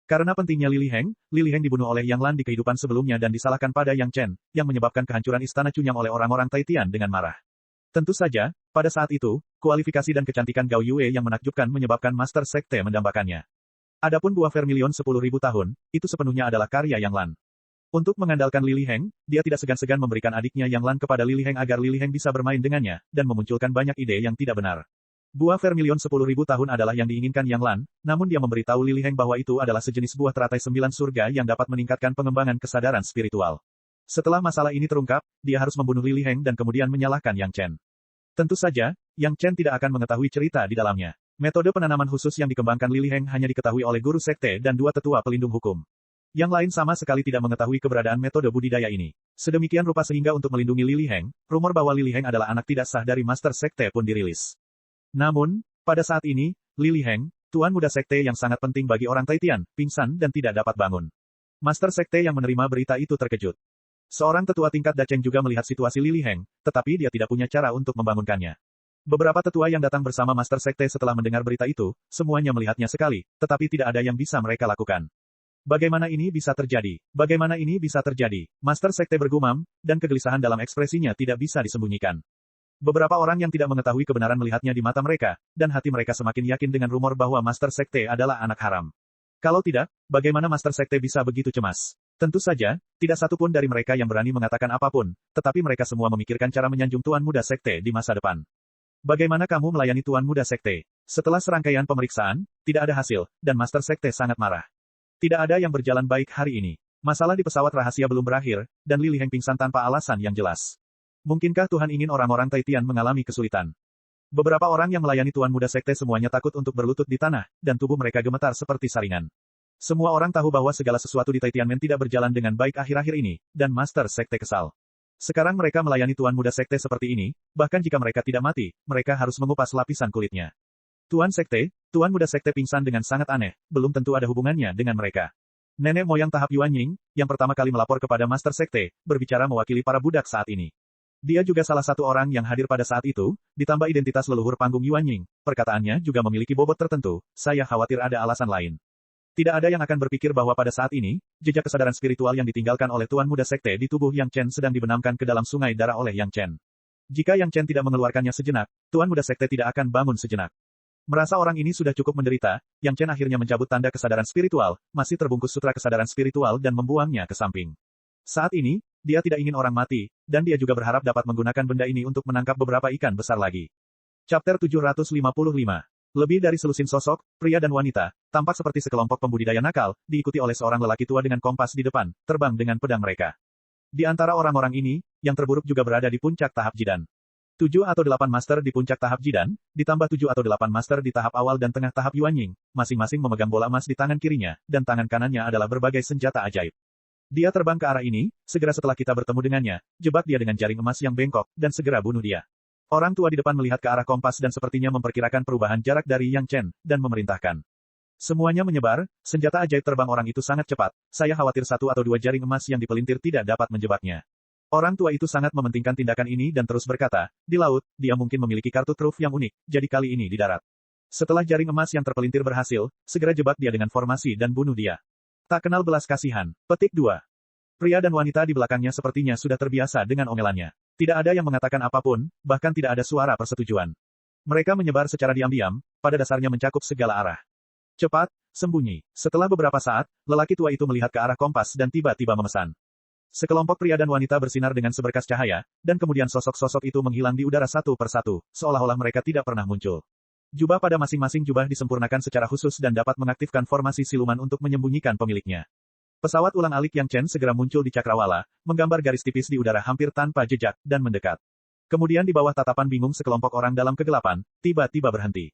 Karena pentingnya Li Liheng dibunuh oleh Yang Lan di kehidupan sebelumnya dan disalahkan pada Yang Chen, yang menyebabkan kehancuran istana Cunyang oleh orang-orang Tai Tian dengan marah. Tentu saja, pada saat itu, kualifikasi dan kecantikan Gao Yue yang menakjubkan menyebabkan Master Sekte mendambakannya. Adapun buah Vermilion 10.000 tahun, itu sepenuhnya adalah karya Yang Lan. Untuk mengandalkan Li Liheng, dia tidak segan-segan memberikan adiknya Yang Lan kepada Li Liheng agar Li Liheng bisa bermain dengannya, dan memunculkan banyak ide yang tidak benar. Buah Vermilion 10.000 tahun adalah yang diinginkan Yang Lan, namun dia memberitahu Li Liheng bahwa itu adalah sejenis buah teratai 9 surga yang dapat meningkatkan pengembangan kesadaran spiritual. Setelah masalah ini terungkap, dia harus membunuh Li Liheng dan kemudian menyalahkan Yang Chen. Tentu saja, Yang Chen tidak akan mengetahui cerita di dalamnya. Metode penanaman khusus yang dikembangkan Li Liheng hanya diketahui oleh guru sekte dan 2 tetua pelindung hukum. Yang lain sama sekali tidak mengetahui keberadaan metode budidaya ini. Sedemikian rupa sehingga untuk melindungi Li Liheng, rumor bahwa Li Liheng adalah anak tidak sah dari Master Sekte pun dirilis. Namun, pada saat ini, Li Liheng, tuan muda sekte yang sangat penting bagi orang Tai Tian, pingsan dan tidak dapat bangun. Master Sekte yang menerima berita itu terkejut. Seorang tetua tingkat Dacheng juga melihat situasi Li Liheng, tetapi dia tidak punya cara untuk membangunkannya. Beberapa tetua yang datang bersama Master Sekte setelah mendengar berita itu, semuanya melihatnya sekali, tetapi tidak ada yang bisa mereka lakukan. Bagaimana ini bisa terjadi? Bagaimana ini bisa terjadi? Master Sekte bergumam, dan kegelisahan dalam ekspresinya tidak bisa disembunyikan. Beberapa orang yang tidak mengetahui kebenaran melihatnya di mata mereka, dan hati mereka semakin yakin dengan rumor bahwa Master Sekte adalah anak haram. Kalau tidak, bagaimana Master Sekte bisa begitu cemas? Tentu saja, tidak satu pun dari mereka yang berani mengatakan apapun, tetapi mereka semua memikirkan cara menyanjung Tuan Muda Sekte di masa depan. Bagaimana kamu melayani Tuan Muda Sekte? Setelah serangkaian pemeriksaan, tidak ada hasil, dan Master Sekte sangat marah. Tidak ada yang berjalan baik hari ini. Masalah di pesawat rahasia belum berakhir, dan Li Liheng pingsan tanpa alasan yang jelas. Mungkinkah Tuhan ingin orang-orang Tai Tian mengalami kesulitan? Beberapa orang yang melayani Tuan Muda Sekte semuanya takut untuk berlutut di tanah, dan tubuh mereka gemetar seperti saringan. Semua orang tahu bahwa segala sesuatu di Tai Tianmen tidak berjalan dengan baik akhir-akhir ini, dan Master Sekte kesal. Sekarang mereka melayani Tuan Muda Sekte seperti ini, bahkan jika mereka tidak mati, mereka harus mengupas lapisan kulitnya. Tuan Muda Sekte pingsan dengan sangat aneh, belum tentu ada hubungannya dengan mereka. Nenek moyang tahap Yuanying, yang pertama kali melapor kepada Master Sekte, berbicara mewakili para budak saat ini. Dia juga salah satu orang yang hadir pada saat itu, ditambah identitas leluhur panggung Yuanying. Perkataannya juga memiliki bobot tertentu, saya khawatir ada alasan lain. Tidak ada yang akan berpikir bahwa pada saat ini, jejak kesadaran spiritual yang ditinggalkan oleh Tuan Muda Sekte di tubuh Yang Chen sedang dibenamkan ke dalam sungai darah oleh Yang Chen. Jika Yang Chen tidak mengeluarkannya sejenak, Tuan Muda Sekte tidak akan bangun sejenak. Merasa orang ini sudah cukup menderita, Yang Chen akhirnya mencabut tanda kesadaran spiritual, masih terbungkus sutra kesadaran spiritual dan membuangnya ke samping. Saat ini, dia tidak ingin orang mati, dan dia juga berharap dapat menggunakan benda ini untuk menangkap beberapa ikan besar lagi. Chapter 755. Lebih dari selusin sosok, pria dan wanita, tampak seperti sekelompok pembudidaya nakal, diikuti oleh seorang lelaki tua dengan kompas di depan, terbang dengan pedang mereka. Di antara orang-orang ini, yang terburuk juga berada di puncak tahap Jidan. 7 atau 8 master di puncak tahap Jidan, ditambah 7 atau 8 master di tahap awal dan tengah tahap Yuanying, masing-masing memegang bola emas di tangan kirinya, dan tangan kanannya adalah berbagai senjata ajaib. Dia terbang ke arah ini, segera setelah kita bertemu dengannya, jebak dia dengan jaring emas yang bengkok, dan segera bunuh dia. Orang tua di depan melihat ke arah kompas dan sepertinya memperkirakan perubahan jarak dari Yang Chen, dan memerintahkan. Semuanya menyebar, senjata ajaib terbang orang itu sangat cepat, saya khawatir 1 atau 2 jaring emas yang dipelintir tidak dapat menjebaknya. Orang tua itu sangat mementingkan tindakan ini dan terus berkata, di laut, dia mungkin memiliki kartu truf yang unik, jadi kali ini di darat. Setelah jaring emas yang terpelintir berhasil, segera jebak dia dengan formasi dan bunuh dia. Tak kenal belas kasihan. Petik 2. Pria dan wanita di belakangnya sepertinya sudah terbiasa dengan omelannya. Tidak ada yang mengatakan apapun, bahkan tidak ada suara persetujuan. Mereka menyebar secara diam-diam, pada dasarnya mencakup segala arah. Cepat, sembunyi. Setelah beberapa saat, lelaki tua itu melihat ke arah kompas dan tiba-tiba memesan. Sekelompok pria dan wanita bersinar dengan seberkas cahaya, dan kemudian sosok-sosok itu menghilang di udara satu persatu, seolah-olah mereka tidak pernah muncul. Jubah pada masing-masing jubah disempurnakan secara khusus dan dapat mengaktifkan formasi siluman untuk menyembunyikan pemiliknya. Pesawat ulang-alik Yang Chen segera muncul di cakrawala, menggambar garis tipis di udara hampir tanpa jejak, dan mendekat. Kemudian di bawah tatapan bingung sekelompok orang dalam kegelapan, tiba-tiba berhenti.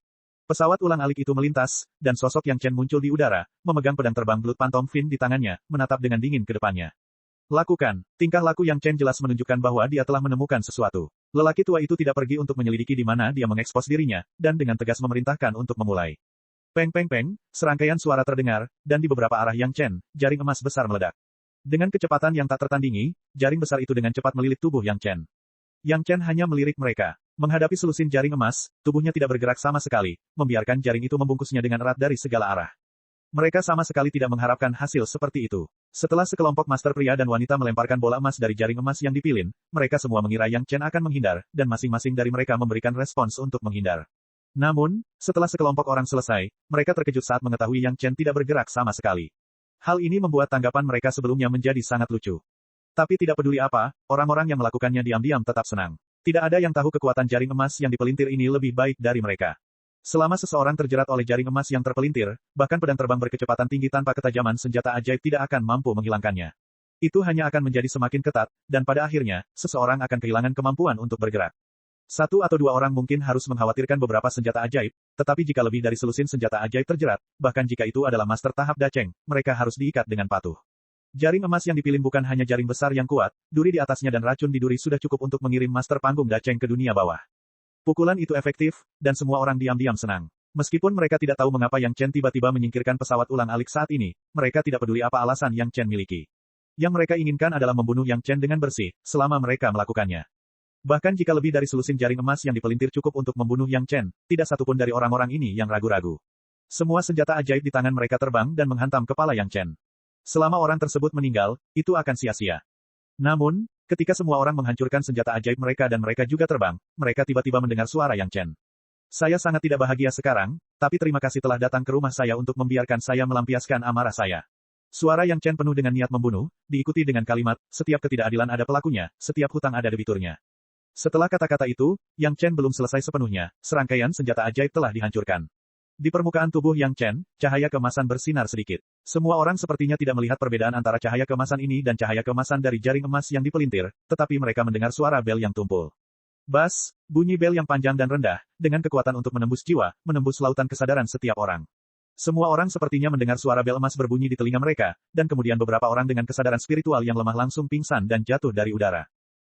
Pesawat ulang-alik itu melintas, dan sosok Yang Chen muncul di udara, memegang pedang terbang Blood Phantom Fin di tangannya, menatap dengan dingin ke depannya. Lakukan. Tingkah laku Yang Chen jelas menunjukkan bahwa dia telah menemukan sesuatu. Lelaki tua itu tidak pergi untuk menyelidiki di mana dia mengekspos dirinya, dan dengan tegas memerintahkan untuk memulai. Peng peng peng, serangkaian suara terdengar, dan di beberapa arah Yang Chen, jaring emas besar meledak. Dengan kecepatan yang tak tertandingi, jaring besar itu dengan cepat melilit tubuh Yang Chen. Yang Chen hanya melirik mereka. Menghadapi selusin jaring emas, tubuhnya tidak bergerak sama sekali, membiarkan jaring itu membungkusnya dengan erat dari segala arah. Mereka sama sekali tidak mengharapkan hasil seperti itu. Setelah sekelompok master pria dan wanita melemparkan bola emas dari jaring emas yang dipilin, mereka semua mengira Yang Chen akan menghindar, dan masing-masing dari mereka memberikan respons untuk menghindar. Namun, setelah sekelompok orang selesai, mereka terkejut saat mengetahui Yang Chen tidak bergerak sama sekali. Hal ini membuat tanggapan mereka sebelumnya menjadi sangat lucu. Tapi tidak peduli apa, orang-orang yang melakukannya diam-diam tetap senang. Tidak ada yang tahu kekuatan jaring emas yang dipelintir ini lebih baik dari mereka. Selama seseorang terjerat oleh jaring emas yang terpelintir, bahkan pedang terbang berkecepatan tinggi tanpa ketajaman senjata ajaib tidak akan mampu menghilangkannya. Itu hanya akan menjadi semakin ketat, dan pada akhirnya, seseorang akan kehilangan kemampuan untuk bergerak. 1 atau 2 orang mungkin harus mengkhawatirkan beberapa senjata ajaib, tetapi jika lebih dari selusin senjata ajaib terjerat, bahkan jika itu adalah master tahap Dacheng, mereka harus diikat dengan patuh. Jaring emas yang dipilin bukan hanya jaring besar yang kuat, duri di atasnya dan racun di duri sudah cukup untuk mengirim master panggung Dacheng ke dunia bawah. Pukulan itu efektif, dan semua orang diam-diam senang. Meskipun mereka tidak tahu mengapa Yang Chen tiba-tiba menyingkirkan pesawat ulang-alik saat ini, mereka tidak peduli apa alasan Yang Chen miliki. Yang mereka inginkan adalah membunuh Yang Chen dengan bersih, selama mereka melakukannya. Bahkan jika lebih dari selusin jaring emas yang dipelintir cukup untuk membunuh Yang Chen, tidak satupun dari orang-orang ini yang ragu-ragu. Semua senjata ajaib di tangan mereka terbang dan menghantam kepala Yang Chen. Selama orang tersebut meninggal, itu akan sia-sia. Namun, ketika semua orang menghancurkan senjata ajaib mereka dan mereka juga terbang, mereka tiba-tiba mendengar suara Yang Chen. Saya sangat tidak bahagia sekarang, tapi terima kasih telah datang ke rumah saya untuk membiarkan saya melampiaskan amarah saya. Suara Yang Chen penuh dengan niat membunuh, diikuti dengan kalimat, setiap ketidakadilan ada pelakunya, setiap hutang ada debiturnya. Setelah kata-kata itu, Yang Chen belum selesai sepenuhnya, serangkaian senjata ajaib telah dihancurkan. Di permukaan tubuh Yang Chen, cahaya keemasan bersinar sedikit. Semua orang sepertinya tidak melihat perbedaan antara cahaya keemasan ini dan cahaya keemasan dari jaring emas yang dipelintir, tetapi mereka mendengar suara bel yang tumpul. Bas, bunyi bel yang panjang dan rendah, dengan kekuatan untuk menembus jiwa, menembus lautan kesadaran setiap orang. Semua orang sepertinya mendengar suara bel emas berbunyi di telinga mereka, dan kemudian beberapa orang dengan kesadaran spiritual yang lemah langsung pingsan dan jatuh dari udara.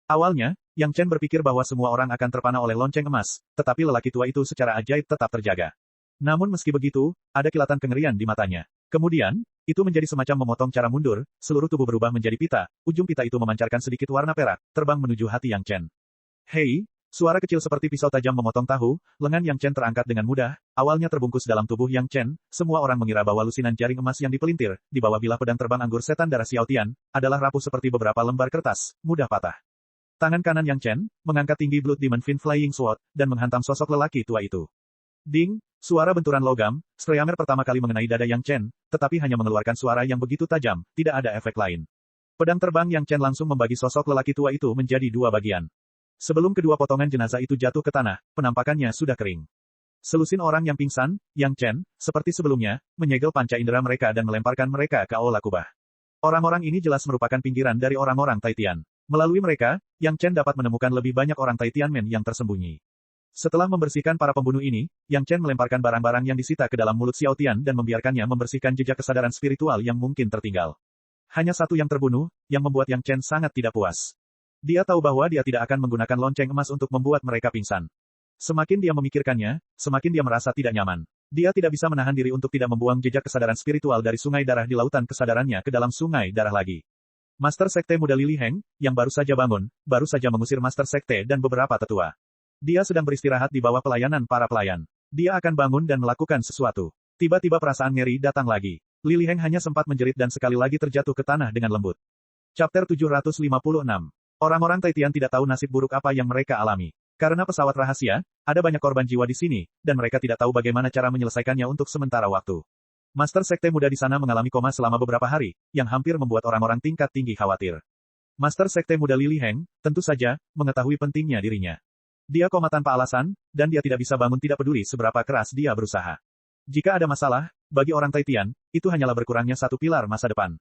Awalnya, Yang Chen berpikir bahwa semua orang akan terpana oleh lonceng emas, tetapi lelaki tua itu secara ajaib tetap terjaga. Namun meski begitu, ada kilatan kengerian di matanya. Kemudian, itu menjadi semacam memotong cara mundur, seluruh tubuh berubah menjadi pita, ujung pita itu memancarkan sedikit warna perak, terbang menuju hati Yang Chen. Hei, suara kecil seperti pisau tajam memotong tahu, lengan Yang Chen terangkat dengan mudah, awalnya terbungkus dalam tubuh Yang Chen, semua orang mengira bahwa lusinan jaring emas yang dipelintir, di bawah bilah pedang terbang anggur setan darah Xiao Tian, adalah rapuh seperti beberapa lembar kertas, mudah patah. Tangan kanan Yang Chen, mengangkat tinggi Blood Demon Fin Flying Sword, dan menghantam sosok lelaki tua itu. Ding, suara benturan logam, Streamer pertama kali mengenai dada Yang Chen, tetapi hanya mengeluarkan suara yang begitu tajam, tidak ada efek lain. Pedang terbang Yang Chen langsung membagi sosok lelaki tua itu menjadi dua bagian. Sebelum kedua potongan jenazah itu jatuh ke tanah, penampakannya sudah kering. Selusin orang yang pingsan, Yang Chen, seperti sebelumnya, menyegel panca indera mereka dan melemparkan mereka ke aula kubah. Orang-orang ini jelas merupakan pinggiran dari orang-orang Taitian. Melalui mereka, Yang Chen dapat menemukan lebih banyak orang Taitianmen yang tersembunyi. Setelah membersihkan para pembunuh ini, Yang Chen melemparkan barang-barang yang disita ke dalam mulut Xiao Tian dan membiarkannya membersihkan jejak kesadaran spiritual yang mungkin tertinggal. Hanya satu yang terbunuh, yang membuat Yang Chen sangat tidak puas. Dia tahu bahwa dia tidak akan menggunakan lonceng emas untuk membuat mereka pingsan. Semakin dia memikirkannya, semakin dia merasa tidak nyaman. Dia tidak bisa menahan diri untuk tidak membuang jejak kesadaran spiritual dari sungai darah di lautan kesadarannya ke dalam sungai darah lagi. Master Sekte Muda Lili Heng, yang baru saja bangun, baru saja mengusir Master Sekte dan beberapa tetua. Dia sedang beristirahat di bawah pelayanan para pelayan. Dia akan bangun dan melakukan sesuatu. Tiba-tiba perasaan ngeri datang lagi. Lili Heng hanya sempat menjerit dan sekali lagi terjatuh ke tanah dengan lembut. Chapter 756. Orang-orang Taitian tidak tahu nasib buruk apa yang mereka alami. Karena pesawat rahasia, ada banyak korban jiwa di sini, dan mereka tidak tahu bagaimana cara menyelesaikannya untuk sementara waktu. Master Sekte Muda di sana mengalami koma selama beberapa hari, yang hampir membuat orang-orang tingkat tinggi khawatir. Master Sekte Muda Lili Heng, tentu saja, mengetahui pentingnya dirinya. Dia koma tanpa alasan, dan dia tidak bisa bangun tidak peduli seberapa keras dia berusaha. Jika ada masalah, bagi orang Taitian, itu hanyalah berkurangnya satu pilar masa depan.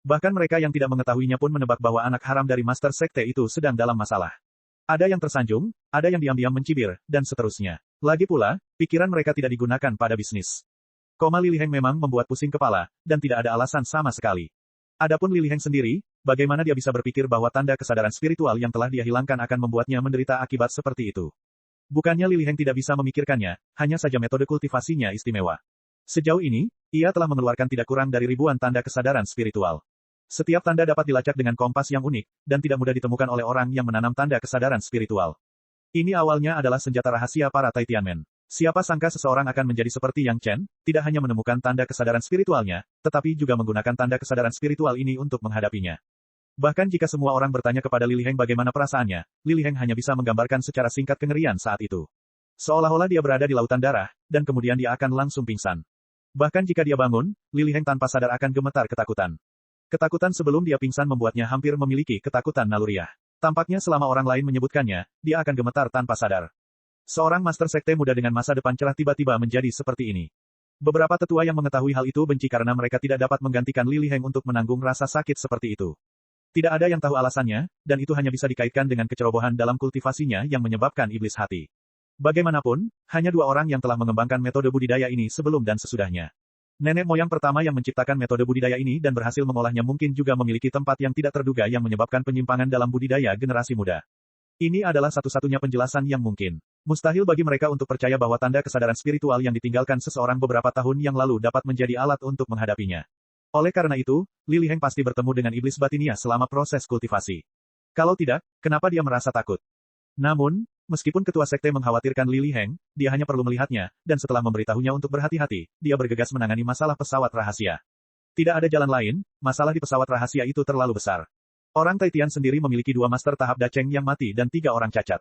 Bahkan mereka yang tidak mengetahuinya pun menebak bahwa anak haram dari Master Sekte itu sedang dalam masalah. Ada yang tersanjung, ada yang diam-diam mencibir, dan seterusnya. Lagi pula, pikiran mereka tidak digunakan pada bisnis. Koma Lili Heng memang membuat pusing kepala, dan tidak ada alasan sama sekali. Adapun Lili Heng sendiri, bagaimana dia bisa berpikir bahwa tanda kesadaran spiritual yang telah dia hilangkan akan membuatnya menderita akibat seperti itu. Bukannya Lili Heng tidak bisa memikirkannya, hanya saja metode kultivasinya istimewa. Sejauh ini, ia telah mengeluarkan tidak kurang dari ribuan tanda kesadaran spiritual. Setiap tanda dapat dilacak dengan kompas yang unik, dan tidak mudah ditemukan oleh orang yang menanam tanda kesadaran spiritual. Ini awalnya adalah senjata rahasia para Taitianmen. Siapa sangka seseorang akan menjadi seperti Yang Chen, tidak hanya menemukan tanda kesadaran spiritualnya, tetapi juga menggunakan tanda kesadaran spiritual ini untuk menghadapinya. Bahkan jika semua orang bertanya kepada Lili Heng bagaimana perasaannya, Lili Heng hanya bisa menggambarkan secara singkat kengerian saat itu. Seolah-olah dia berada di lautan darah, dan kemudian dia akan langsung pingsan. Bahkan jika dia bangun, Lili Heng tanpa sadar akan gemetar ketakutan. Ketakutan sebelum dia pingsan membuatnya hampir memiliki ketakutan naluriah. Tampaknya selama orang lain menyebutkannya, dia akan gemetar tanpa sadar. Seorang Master Sekte Muda dengan masa depan cerah tiba-tiba menjadi seperti ini. Beberapa tetua yang mengetahui hal itu benci karena mereka tidak dapat menggantikan Lili Heng untuk menanggung rasa sakit seperti itu. Tidak ada yang tahu alasannya, dan itu hanya bisa dikaitkan dengan kecerobohan dalam kultivasinya yang menyebabkan iblis hati. Bagaimanapun, hanya dua orang yang telah mengembangkan metode budidaya ini sebelum dan sesudahnya. Nenek moyang pertama yang menciptakan metode budidaya ini dan berhasil mengolahnya mungkin juga memiliki tempat yang tidak terduga yang menyebabkan penyimpangan dalam budidaya generasi muda. Ini adalah satu-satunya penjelasan yang mungkin. Mustahil bagi mereka untuk percaya bahwa tanda kesadaran spiritual yang ditinggalkan seseorang beberapa tahun yang lalu dapat menjadi alat untuk menghadapinya. Oleh karena itu, Lili Heng pasti bertemu dengan iblis batinia selama proses kultivasi. Kalau tidak, kenapa dia merasa takut? Namun, meskipun ketua sekte mengkhawatirkan Lili Heng, dia hanya perlu melihatnya, dan setelah memberitahunya untuk berhati-hati, dia bergegas menangani masalah pesawat rahasia. Tidak ada jalan lain, masalah di pesawat rahasia itu terlalu besar. Orang Taitian sendiri memiliki 2 master tahap Dacheng yang mati dan 3 orang cacat.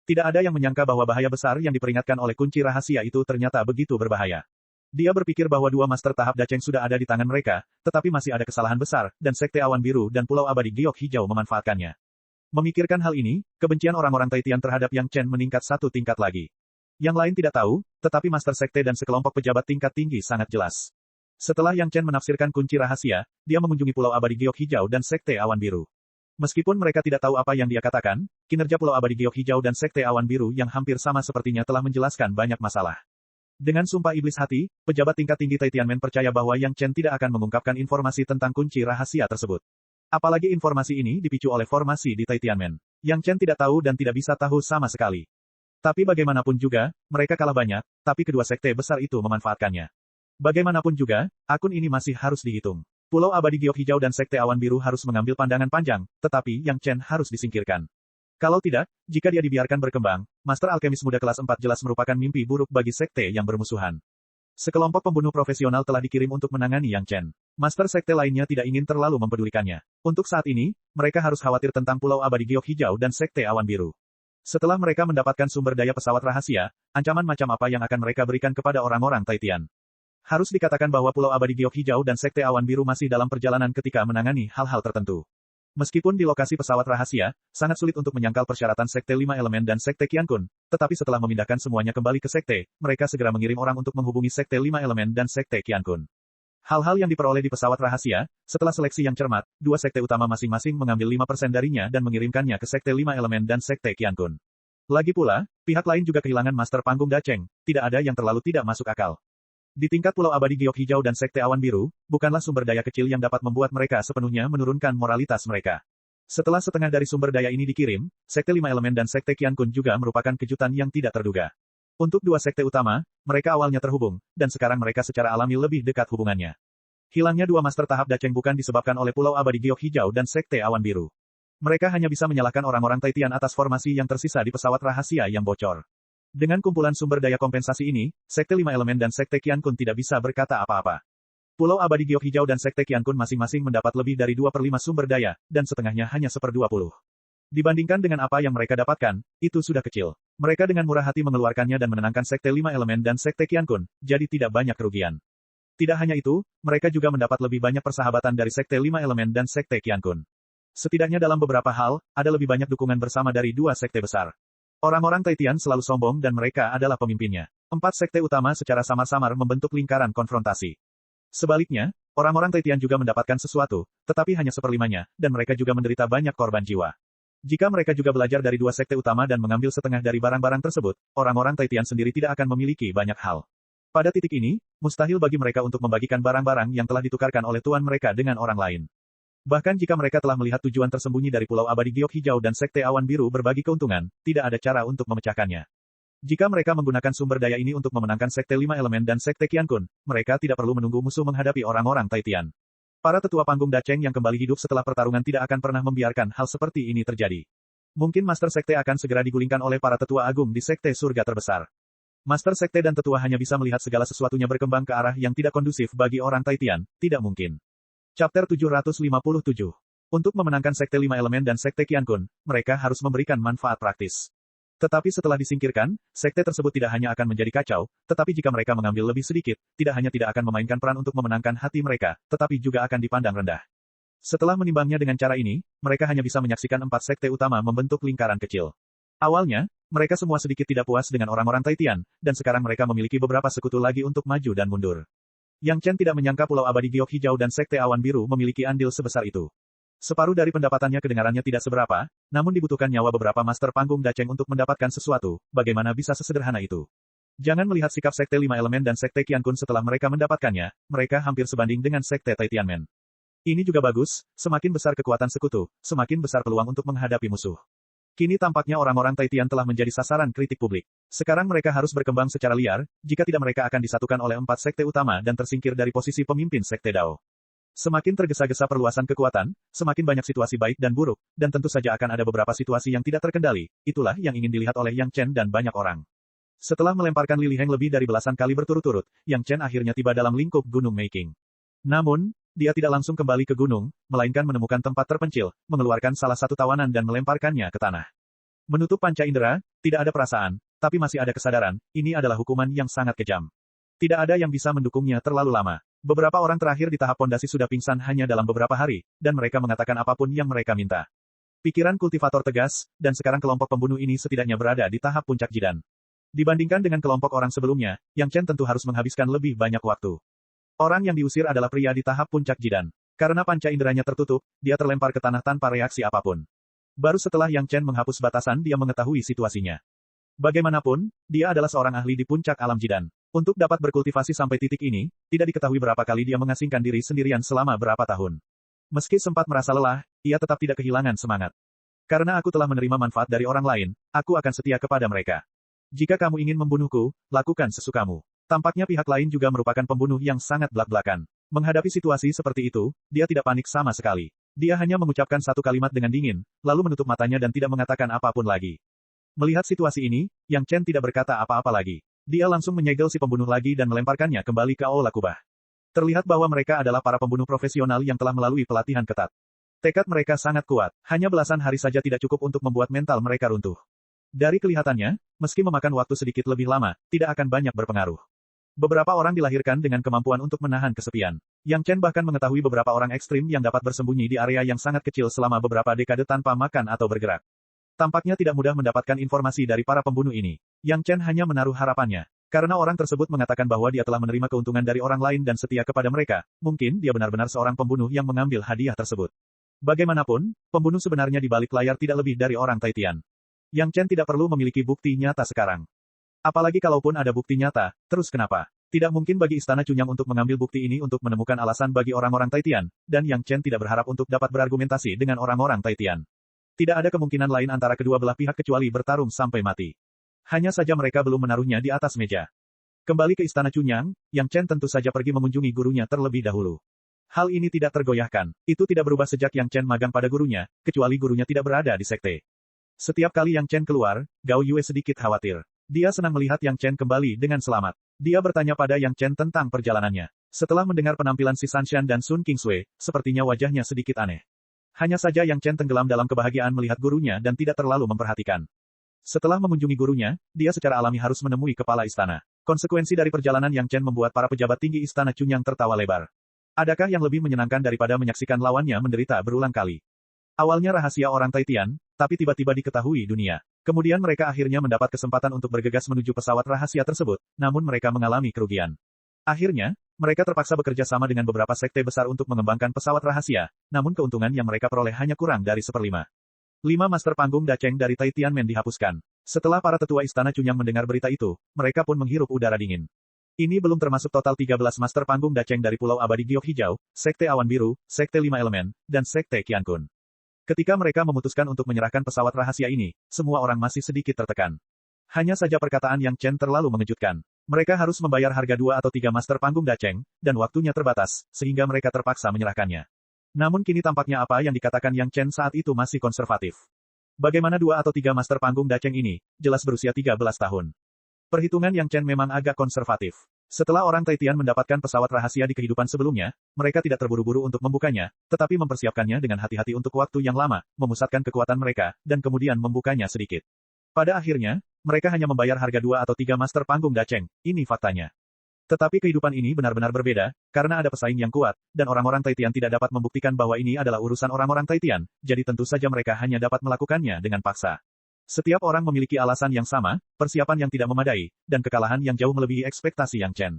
Tidak ada yang menyangka bahwa bahaya besar yang diperingatkan oleh kunci rahasia itu ternyata begitu berbahaya. Dia berpikir bahwa 2 master tahap Dacheng sudah ada di tangan mereka, tetapi masih ada kesalahan besar, dan Sekte Awan Biru dan Pulau Abadi Giok Hijau memanfaatkannya. Memikirkan hal ini, kebencian orang-orang Taitian terhadap Yang Chen meningkat satu tingkat lagi. Yang lain tidak tahu, tetapi Master Sekte dan sekelompok pejabat tingkat tinggi sangat jelas. Setelah Yang Chen menafsirkan kunci rahasia, dia mengunjungi Pulau Abadi Giok Hijau dan Sekte Awan Biru. Meskipun mereka tidak tahu apa yang dia katakan, kinerja Pulau Abadi Giok Hijau dan Sekte Awan Biru yang hampir sama sepertinya telah menjelaskan banyak masalah. Dengan sumpah iblis hati, pejabat tingkat tinggi Taitianmen percaya bahwa Yang Chen tidak akan mengungkapkan informasi tentang kunci rahasia tersebut. Apalagi informasi ini dipicu oleh formasi di Taitianmen. Yang Chen tidak tahu dan tidak bisa tahu sama sekali. Tapi bagaimanapun juga, mereka kalah banyak, tapi kedua sekte besar itu memanfaatkannya. Bagaimanapun juga, akun ini masih harus dihitung. Pulau Abadi Giok Hijau dan Sekte Awan Biru harus mengambil pandangan panjang, tetapi Yang Chen harus disingkirkan. Kalau tidak, jika dia dibiarkan berkembang, Master Alkemis Muda kelas 4 jelas merupakan mimpi buruk bagi sekte yang bermusuhan. Sekelompok pembunuh profesional telah dikirim untuk menangani Yang Chen. Master sekte lainnya tidak ingin terlalu mempedulikannya. Untuk saat ini, mereka harus khawatir tentang Pulau Abadi Giok Hijau dan Sekte Awan Biru. Setelah mereka mendapatkan sumber daya pesawat rahasia, ancaman macam apa yang akan mereka berikan kepada orang-orang Taitian? Harus dikatakan bahwa Pulau Abadi Giok Hijau dan Sekte Awan Biru masih dalam perjalanan ketika menangani hal-hal tertentu. Meskipun di lokasi pesawat rahasia, sangat sulit untuk menyangkal persyaratan Sekte 5 Elemen dan Sekte Qiankun, tetapi setelah memindahkan semuanya kembali ke Sekte, mereka segera mengirim orang untuk menghubungi Sekte 5 Elemen dan Sekte Qiankun. Hal-hal yang diperoleh di pesawat rahasia, setelah seleksi yang cermat, dua sekte utama masing-masing mengambil 5% darinya dan mengirimkannya ke Sekte 5 Elemen dan Sekte Qiankun. Lagi pula, pihak lain juga kehilangan Master Panggung Dacheng, tidak ada yang terlalu tidak masuk akal. Di tingkat Pulau Abadi Giok Hijau dan Sekte Awan Biru, bukanlah sumber daya kecil yang dapat membuat mereka sepenuhnya menurunkan moralitas mereka. Setelah setengah dari sumber daya ini dikirim, Sekte 5 Elemen dan Sekte Qiankun juga merupakan kejutan yang tidak terduga. Untuk dua sekte utama, mereka awalnya terhubung, dan sekarang mereka secara alami lebih dekat hubungannya. Hilangnya dua master tahap Dacheng bukan disebabkan oleh Pulau Abadi Giok Hijau dan Sekte Awan Biru. Mereka hanya bisa menyalahkan orang-orang Taitian atas formasi yang tersisa di pesawat rahasia yang bocor. Dengan kumpulan sumber daya kompensasi ini, Sekte 5 Elemen dan Sekte Qiankun tidak bisa berkata apa-apa. Pulau Abadi Giok Hijau dan Sekte Qiankun masing-masing mendapat lebih dari 2/5 sumber daya, dan setengahnya hanya 1/20. Dibandingkan dengan apa yang mereka dapatkan, itu sudah kecil. Mereka dengan murah hati mengeluarkannya dan menenangkan Sekte 5 Elemen dan Sekte Qiankun, jadi tidak banyak kerugian. Tidak hanya itu, mereka juga mendapat lebih banyak persahabatan dari Sekte 5 Elemen dan Sekte Qiankun. Setidaknya dalam beberapa hal, ada lebih banyak dukungan bersama dari dua sekte besar. Orang-orang Taitian selalu sombong dan mereka adalah pemimpinnya. Empat sekte utama secara samar-samar membentuk lingkaran konfrontasi. Sebaliknya, orang-orang Taitian juga mendapatkan sesuatu, tetapi hanya seperlimanya, dan mereka juga menderita banyak korban jiwa. Jika mereka juga belajar dari dua sekte utama dan mengambil setengah dari barang-barang tersebut, orang-orang Taitian sendiri tidak akan memiliki banyak hal. Pada titik ini, mustahil bagi mereka untuk membagikan barang-barang yang telah ditukarkan oleh tuan mereka dengan orang lain. Bahkan jika mereka telah melihat tujuan tersembunyi dari Pulau Abadi Giok Hijau dan Sekte Awan Biru berbagi keuntungan, tidak ada cara untuk memecahkannya. Jika mereka menggunakan sumber daya ini untuk memenangkan Sekte 5 Elemen dan Sekte Qiankun, mereka tidak perlu menunggu musuh menghadapi orang-orang Taitian. Para tetua panggung Dacheng yang kembali hidup setelah pertarungan tidak akan pernah membiarkan hal seperti ini terjadi. Mungkin Master Sekte akan segera digulingkan oleh para tetua agung di Sekte Surga terbesar. Master Sekte dan tetua hanya bisa melihat segala sesuatunya berkembang ke arah yang tidak kondusif bagi orang Taitian, tidak mungkin. Chapter 757. Untuk memenangkan Sekte 5 Elemen dan Sekte Qiankun, mereka harus memberikan manfaat praktis. Tetapi setelah disingkirkan, sekte tersebut tidak hanya akan menjadi kacau, tetapi jika mereka mengambil lebih sedikit, tidak hanya tidak akan memainkan peran untuk memenangkan hati mereka, tetapi juga akan dipandang rendah. Setelah menimbangnya dengan cara ini, mereka hanya bisa menyaksikan empat sekte utama membentuk lingkaran kecil. Awalnya, mereka semua sedikit tidak puas dengan orang-orang Taitian, dan sekarang mereka memiliki beberapa sekutu lagi untuk maju dan mundur. Yang Chen tidak menyangka Pulau Abadi Giok Hijau dan Sekte Awan Biru memiliki andil sebesar itu. Separuh dari pendapatannya kedengarannya tidak seberapa, namun dibutuhkan nyawa beberapa master panggung Dacheng untuk mendapatkan sesuatu, bagaimana bisa sesederhana itu? Jangan melihat sikap Sekte 5 Elemen dan Sekte Qiankun setelah mereka mendapatkannya, mereka hampir sebanding dengan Sekte Taitianmen. Ini juga bagus, semakin besar kekuatan sekutu, semakin besar peluang untuk menghadapi musuh. Kini tampaknya orang-orang Taitian telah menjadi sasaran kritik publik. Sekarang mereka harus berkembang secara liar, jika tidak mereka akan disatukan oleh empat sekte utama dan tersingkir dari posisi pemimpin Sekte Dao. Semakin tergesa-gesa perluasan kekuatan, semakin banyak situasi baik dan buruk, dan tentu saja akan ada beberapa situasi yang tidak terkendali, itulah yang ingin dilihat oleh Yang Chen dan banyak orang. Setelah melemparkan Li Liheng lebih dari belasan kali berturut-turut, Yang Chen akhirnya tiba dalam lingkup Gunung Meking. Namun, dia tidak langsung kembali ke gunung, melainkan menemukan tempat terpencil, mengeluarkan salah satu tawanan dan melemparkannya ke tanah. Menutup panca indera, tidak ada perasaan, tapi masih ada kesadaran, ini adalah hukuman yang sangat kejam. Tidak ada yang bisa mendukungnya terlalu lama. Beberapa orang terakhir di tahap pondasi sudah pingsan hanya dalam beberapa hari, dan mereka mengatakan apapun yang mereka minta. Pikiran kultivator tegas, dan sekarang kelompok pembunuh ini setidaknya berada di tahap puncak jidan. Dibandingkan dengan kelompok orang sebelumnya, Yang Chen tentu harus menghabiskan lebih banyak waktu. Orang yang diusir adalah pria di tahap puncak jidan. Karena panca inderanya tertutup, dia terlempar ke tanah tanpa reaksi apapun. Baru setelah Yang Chen menghapus batasan dia mengetahui situasinya. Bagaimanapun, dia adalah seorang ahli di puncak alam jidan. Untuk dapat berkultivasi sampai titik ini, tidak diketahui berapa kali dia mengasingkan diri sendirian selama berapa tahun. Meski sempat merasa lelah, ia tetap tidak kehilangan semangat. Karena aku telah menerima manfaat dari orang lain, aku akan setia kepada mereka. Jika kamu ingin membunuhku, lakukan sesukamu. Tampaknya pihak lain juga merupakan pembunuh yang sangat belak-belakan. Menghadapi situasi seperti itu, dia tidak panik sama sekali. Dia hanya mengucapkan satu kalimat dengan dingin, lalu menutup matanya dan tidak mengatakan apapun lagi. Melihat situasi ini, Yang Chen tidak berkata apa-apa lagi. Dia langsung menyegel si pembunuh lagi dan melemparkannya kembali ke aula kubah. Terlihat bahwa mereka adalah para pembunuh profesional yang telah melalui pelatihan ketat. Tekad mereka sangat kuat, hanya belasan hari saja tidak cukup untuk membuat mental mereka runtuh. Dari kelihatannya, meski memakan waktu sedikit lebih lama, tidak akan banyak berpengaruh. Beberapa orang dilahirkan dengan kemampuan untuk menahan kesepian. Yang Chen bahkan mengetahui beberapa orang ekstrim yang dapat bersembunyi di area yang sangat kecil selama beberapa dekade tanpa makan atau bergerak. Tampaknya tidak mudah mendapatkan informasi dari para pembunuh ini. Yang Chen hanya menaruh harapannya. Karena orang tersebut mengatakan bahwa dia telah menerima keuntungan dari orang lain dan setia kepada mereka, mungkin dia benar-benar seorang pembunuh yang mengambil hadiah tersebut. Bagaimanapun, pembunuh sebenarnya di balik layar tidak lebih dari orang Taitian. Yang Chen tidak perlu memiliki bukti nyata sekarang. Apalagi kalaupun ada bukti nyata, terus kenapa? Tidak mungkin bagi Istana Cunyang untuk mengambil bukti ini untuk menemukan alasan bagi orang-orang Taitian, dan Yang Chen tidak berharap untuk dapat berargumentasi dengan orang-orang Taitian. Tidak ada kemungkinan lain antara kedua belah pihak kecuali bertarung sampai mati. Hanya saja mereka belum menaruhnya di atas meja. Kembali ke Istana Cunyang, Yang Chen tentu saja pergi mengunjungi gurunya terlebih dahulu. Hal ini tidak tergoyahkan. Itu tidak berubah sejak Yang Chen magang pada gurunya, kecuali gurunya tidak berada di sekte. Setiap kali Yang Chen keluar, Gao Yue sedikit khawatir. Dia senang melihat Yang Chen kembali dengan selamat. Dia bertanya pada Yang Chen tentang perjalanannya. Setelah mendengar penampilan si Sanshan dan Sun Kingsui, sepertinya wajahnya sedikit aneh. Hanya saja Yang Chen tenggelam dalam kebahagiaan melihat gurunya dan tidak terlalu memperhatikan. Setelah mengunjungi gurunya, dia secara alami harus menemui kepala istana. Konsekuensi dari perjalanan Yang Chen membuat para pejabat tinggi Istana Cunyang tertawa lebar. Adakah yang lebih menyenangkan daripada menyaksikan lawannya menderita berulang kali? Awalnya rahasia orang Taitian, tapi tiba-tiba diketahui dunia. Kemudian mereka akhirnya mendapat kesempatan untuk bergegas menuju pesawat rahasia tersebut, namun mereka mengalami kerugian. Akhirnya, mereka terpaksa bekerja sama dengan beberapa sekte besar untuk mengembangkan pesawat rahasia, namun keuntungan yang mereka peroleh hanya kurang dari 1/5. 5 master panggung Dacheng dari Taitian Men dihapuskan. Setelah para tetua Istana Cunyang mendengar berita itu, mereka pun menghirup udara dingin. Ini belum termasuk total 13 master panggung Dacheng dari Pulau Abadi Giok Hijau, Sekte Awan Biru, Sekte 5 Elemen, dan Sekte Qiankun. Ketika mereka memutuskan untuk menyerahkan pesawat rahasia ini, semua orang masih sedikit tertekan. Hanya saja perkataan Yang Chen terlalu mengejutkan. Mereka harus membayar harga 2 atau 3 master panggung Dacheng, dan waktunya terbatas, sehingga mereka terpaksa menyerahkannya. Namun kini tampaknya apa yang dikatakan Yang Chen saat itu masih konservatif. Bagaimana 2 atau 3 master panggung Dacheng ini, jelas berusia 13 tahun. Perhitungan Yang Chen memang agak konservatif. Setelah orang Taitian mendapatkan pesawat rahasia di kehidupan sebelumnya, mereka tidak terburu-buru untuk membukanya, tetapi mempersiapkannya dengan hati-hati untuk waktu yang lama, memusatkan kekuatan mereka, dan kemudian membukanya sedikit. Pada akhirnya, mereka hanya membayar harga 2 atau 3 master panggung Dacheng, ini faktanya. Tetapi kehidupan ini benar-benar berbeda, karena ada pesaing yang kuat, dan orang-orang Taitian tidak dapat membuktikan bahwa ini adalah urusan orang-orang Taitian, jadi tentu saja mereka hanya dapat melakukannya dengan paksa. Setiap orang memiliki alasan yang sama, persiapan yang tidak memadai, dan kekalahan yang jauh melebihi ekspektasi Yang Chen.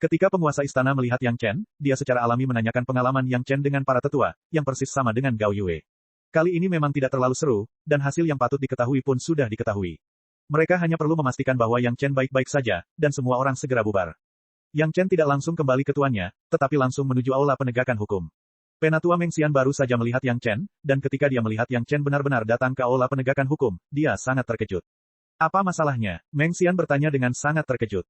Ketika penguasa istana melihat Yang Chen, dia secara alami menanyakan pengalaman Yang Chen dengan para tetua, yang persis sama dengan Gao Yue. Kali ini memang tidak terlalu seru, dan hasil yang patut diketahui pun sudah diketahui. Mereka hanya perlu memastikan bahwa Yang Chen baik-baik saja, dan semua orang segera bubar. Yang Chen tidak langsung kembali ke tuannya, tetapi langsung menuju aula penegakan hukum. Penatua Meng Xian baru saja melihat Yang Chen, dan ketika dia melihat Yang Chen benar-benar datang ke aula penegakan hukum, dia sangat terkejut. Apa masalahnya? Meng Xian bertanya dengan sangat terkejut.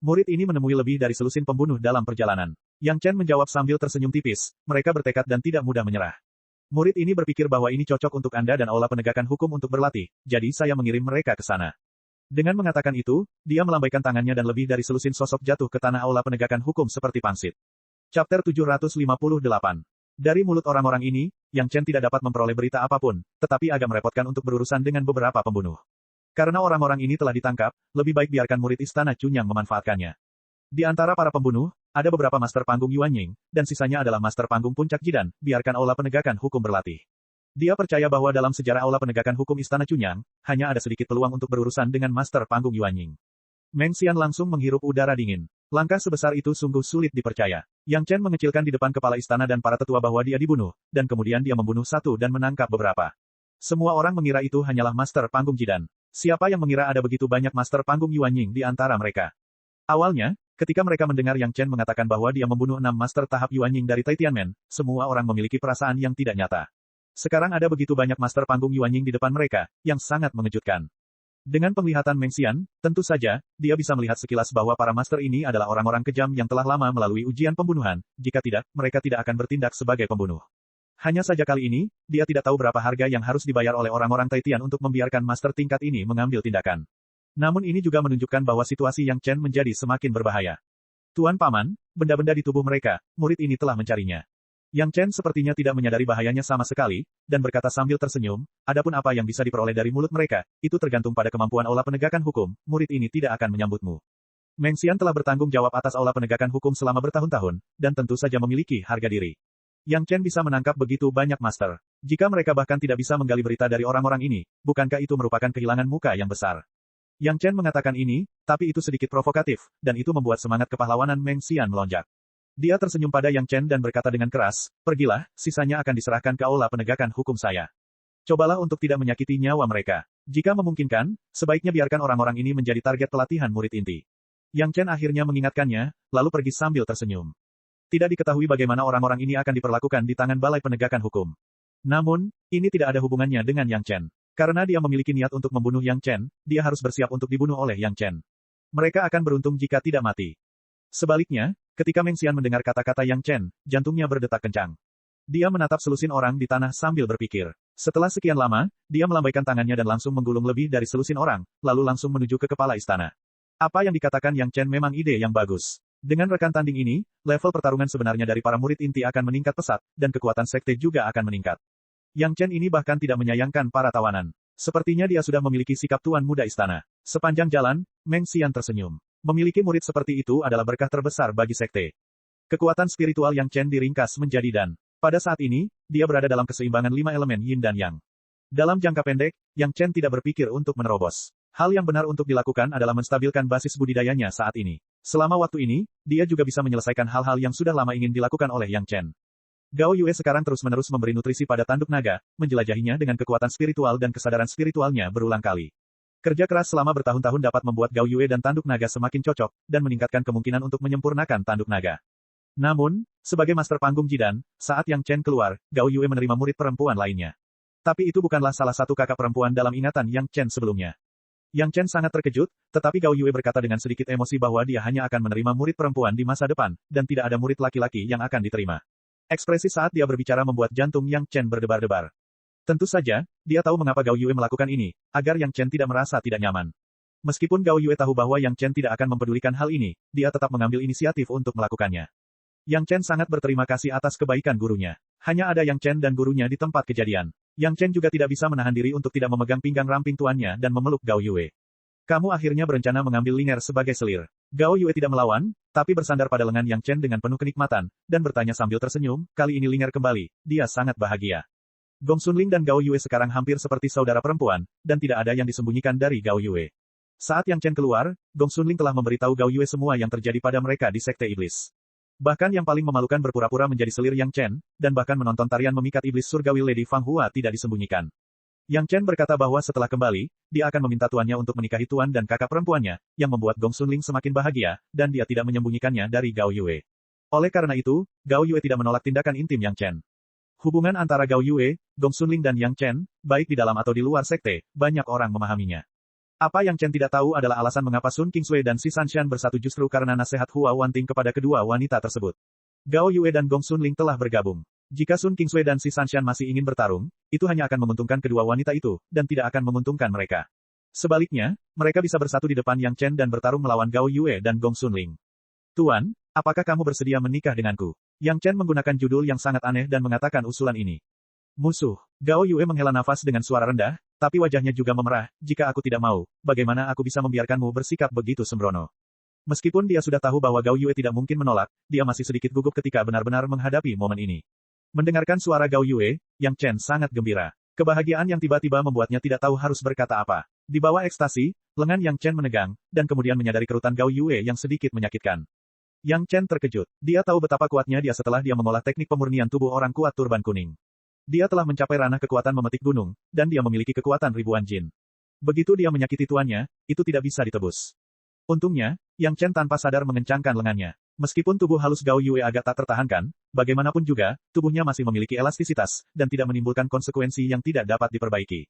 Murid ini menemui lebih dari selusin pembunuh dalam perjalanan. Yang Chen menjawab sambil tersenyum tipis, mereka bertekad dan tidak mudah menyerah. Murid ini berpikir bahwa ini cocok untuk Anda dan aula penegakan hukum untuk berlatih, jadi saya mengirim mereka ke sana. Dengan mengatakan itu, dia melambaikan tangannya dan lebih dari selusin sosok jatuh ke tanah aula penegakan hukum seperti pangsit. Chapter 758. Dari mulut orang-orang ini, Yang Chen tidak dapat memperoleh berita apapun, tetapi agak merepotkan untuk berurusan dengan beberapa pembunuh. Karena orang-orang ini telah ditangkap, lebih baik biarkan murid Istana Cunyang memanfaatkannya. Di antara para pembunuh, ada beberapa master panggung Yuan Ying, dan sisanya adalah master panggung Puncak Jidan, biarkan aula penegakan hukum berlatih. Dia percaya bahwa dalam sejarah aula penegakan hukum Istana Cunyang, hanya ada sedikit peluang untuk berurusan dengan master panggung Yuan Ying. Meng Xian langsung menghirup udara dingin. Langkah sebesar itu sungguh sulit dipercaya. Yang Chen mengecilkan di depan kepala istana dan para tetua bahwa dia dibunuh, dan kemudian dia membunuh satu dan menangkap beberapa. Semua orang mengira itu hanyalah master panggung Jidan. Siapa yang mengira ada begitu banyak master panggung Yuan Ying di antara mereka? Awalnya, ketika mereka mendengar Yang Chen mengatakan bahwa dia membunuh 6 master tahap Yuan Ying dari Taitianmen, semua orang memiliki perasaan yang tidak nyata. Sekarang ada begitu banyak master panggung Yuan Ying di depan mereka, yang sangat mengejutkan. Dengan penglihatan Meng Xian, tentu saja, dia bisa melihat sekilas bahwa para master ini adalah orang-orang kejam yang telah lama melalui ujian pembunuhan, jika tidak, mereka tidak akan bertindak sebagai pembunuh. Hanya saja kali ini, dia tidak tahu berapa harga yang harus dibayar oleh orang-orang Taitian untuk membiarkan master tingkat ini mengambil tindakan. Namun ini juga menunjukkan bahwa situasi Yang Chen menjadi semakin berbahaya. Tuan Paman, benda-benda di tubuh mereka, murid ini telah mencarinya. Yang Chen sepertinya tidak menyadari bahayanya sama sekali, dan berkata sambil tersenyum, adapun apa yang bisa diperoleh dari mulut mereka, itu tergantung pada kemampuan aula penegakan hukum, murid ini tidak akan menyambutmu. Meng Xian telah bertanggung jawab atas aula penegakan hukum selama bertahun-tahun, dan tentu saja memiliki harga diri. Yang Chen bisa menangkap begitu banyak master. Jika mereka bahkan tidak bisa menggali berita dari orang-orang ini, bukankah itu merupakan kehilangan muka yang besar? Yang Chen mengatakan ini, tapi itu sedikit provokatif, dan itu membuat semangat kepahlawanan Meng Xian melonjak. Dia tersenyum pada Yang Chen dan berkata dengan keras, pergilah, sisanya akan diserahkan ke aula penegakan hukum saya. Cobalah untuk tidak menyakiti nyawa mereka. Jika memungkinkan, sebaiknya biarkan orang-orang ini menjadi target pelatihan murid inti. Yang Chen akhirnya mengingatkannya, lalu pergi sambil tersenyum. Tidak diketahui bagaimana orang-orang ini akan diperlakukan di tangan Balai Penegakan Hukum. Namun, ini tidak ada hubungannya dengan Yang Chen. Karena dia memiliki niat untuk membunuh Yang Chen, dia harus bersiap untuk dibunuh oleh Yang Chen. Mereka akan beruntung jika tidak mati. Sebaliknya, ketika Meng Xian mendengar kata-kata Yang Chen, jantungnya berdetak kencang. Dia menatap selusin orang di tanah sambil berpikir. Setelah sekian lama, dia melambaikan tangannya dan langsung menggulung lebih dari selusin orang, lalu langsung menuju ke kepala istana. Apa yang dikatakan Yang Chen memang ide yang bagus. Dengan rekan tanding ini, level pertarungan sebenarnya dari para murid inti akan meningkat pesat, dan kekuatan sekte juga akan meningkat. Yang Chen ini bahkan tidak menyayangkan para tawanan. Sepertinya dia sudah memiliki sikap tuan muda istana. Sepanjang jalan, Meng Xian tersenyum. Memiliki murid seperti itu adalah berkah terbesar bagi sekte. Kekuatan spiritual Yang Chen diringkas menjadi dan. Pada saat ini, dia berada dalam keseimbangan 5 elemen Yin dan Yang. Dalam jangka pendek, Yang Chen tidak berpikir untuk menerobos. Hal yang benar untuk dilakukan adalah menstabilkan basis budidayanya saat ini. Selama waktu ini, dia juga bisa menyelesaikan hal-hal yang sudah lama ingin dilakukan oleh Yang Chen. Gao Yue sekarang terus-menerus memberi nutrisi pada tanduk naga, menjelajahinya dengan kekuatan spiritual dan kesadaran spiritualnya berulang kali. Kerja keras selama bertahun-tahun dapat membuat Gao Yue dan tanduk naga semakin cocok, dan meningkatkan kemungkinan untuk menyempurnakan tanduk naga. Namun, sebagai master panggung Jidan, saat Yang Chen keluar, Gao Yue menerima murid perempuan lainnya. Tapi itu bukanlah salah satu kakak perempuan dalam ingatan Yang Chen sebelumnya. Yang Chen sangat terkejut, tetapi Gao Yue berkata dengan sedikit emosi bahwa dia hanya akan menerima murid perempuan di masa depan, dan tidak ada murid laki-laki yang akan diterima. Ekspresi saat dia berbicara membuat jantung Yang Chen berdebar-debar. Tentu saja, dia tahu mengapa Gao Yue melakukan ini, agar Yang Chen tidak merasa tidak nyaman. Meskipun Gao Yue tahu bahwa Yang Chen tidak akan mempedulikan hal ini, dia tetap mengambil inisiatif untuk melakukannya. Yang Chen sangat berterima kasih atas kebaikan gurunya. Hanya ada Yang Chen dan gurunya di tempat kejadian. Yang Chen juga tidak bisa menahan diri untuk tidak memegang pinggang ramping tuannya dan memeluk Gao Yue. Kamu akhirnya berencana mengambil Linger sebagai selir. Gao Yue tidak melawan, tapi bersandar pada lengan Yang Chen dengan penuh kenikmatan, dan bertanya sambil tersenyum, kali ini Linger kembali, dia sangat bahagia. Gong Sunling dan Gao Yue sekarang hampir seperti saudara perempuan, dan tidak ada yang disembunyikan dari Gao Yue. Saat Yang Chen keluar, Gong Sunling telah memberitahu Gao Yue semua yang terjadi pada mereka di Sekte Iblis. Bahkan yang paling memalukan berpura-pura menjadi selir Yang Chen, dan bahkan menonton tarian memikat iblis surgawi Lady Fang Hua tidak disembunyikan. Yang Chen berkata bahwa setelah kembali, dia akan meminta tuannya untuk menikahi tuan dan kakak perempuannya, yang membuat Gong Sunling semakin bahagia, dan dia tidak menyembunyikannya dari Gao Yue. Oleh karena itu, Gao Yue tidak menolak tindakan intim Yang Chen. Hubungan antara Gao Yue, Gong Sunling dan Yang Chen, baik di dalam atau di luar sekte, banyak orang memahaminya. Apa yang Chen tidak tahu adalah alasan mengapa Sun Qingsui dan Si Sanshan bersatu justru karena nasihat Hua Wanting kepada kedua wanita tersebut. Gao Yue dan Gong Sunling telah bergabung. Jika Sun Qingsui dan Si Sanshan masih ingin bertarung, itu hanya akan menguntungkan kedua wanita itu, dan tidak akan menguntungkan mereka. Sebaliknya, mereka bisa bersatu di depan Yang Chen dan bertarung melawan Gao Yue dan Gong Sunling. Tuan, apakah kamu bersedia menikah denganku? Yang Chen menggunakan judul yang sangat aneh dan mengatakan usulan ini. Musuh. Gao Yue menghela nafas dengan suara rendah, tapi wajahnya juga memerah, jika aku tidak mau, bagaimana aku bisa membiarkanmu bersikap begitu sembrono? Meskipun dia sudah tahu bahwa Gao Yue tidak mungkin menolak, dia masih sedikit gugup ketika benar-benar menghadapi momen ini. Mendengarkan suara Gao Yue, Yang Chen sangat gembira. Kebahagiaan yang tiba-tiba membuatnya tidak tahu harus berkata apa. Di bawah ekstasi, lengan Yang Chen menegang, dan kemudian menyadari kerutan Gao Yue yang sedikit menyakitkan. Yang Chen terkejut. Dia tahu betapa kuatnya dia setelah dia mengolah teknik pemurnian tubuh orang kuat turban kuning. Dia telah mencapai ranah kekuatan memetik gunung, dan dia memiliki kekuatan ribuan jin. Begitu dia menyakiti tuannya, itu tidak bisa ditebus. Untungnya, Yang Chen tanpa sadar mengencangkan lengannya. Meskipun tubuh halus Gao Yue agak tak tertahankan, bagaimanapun juga, tubuhnya masih memiliki elastisitas, dan tidak menimbulkan konsekuensi yang tidak dapat diperbaiki.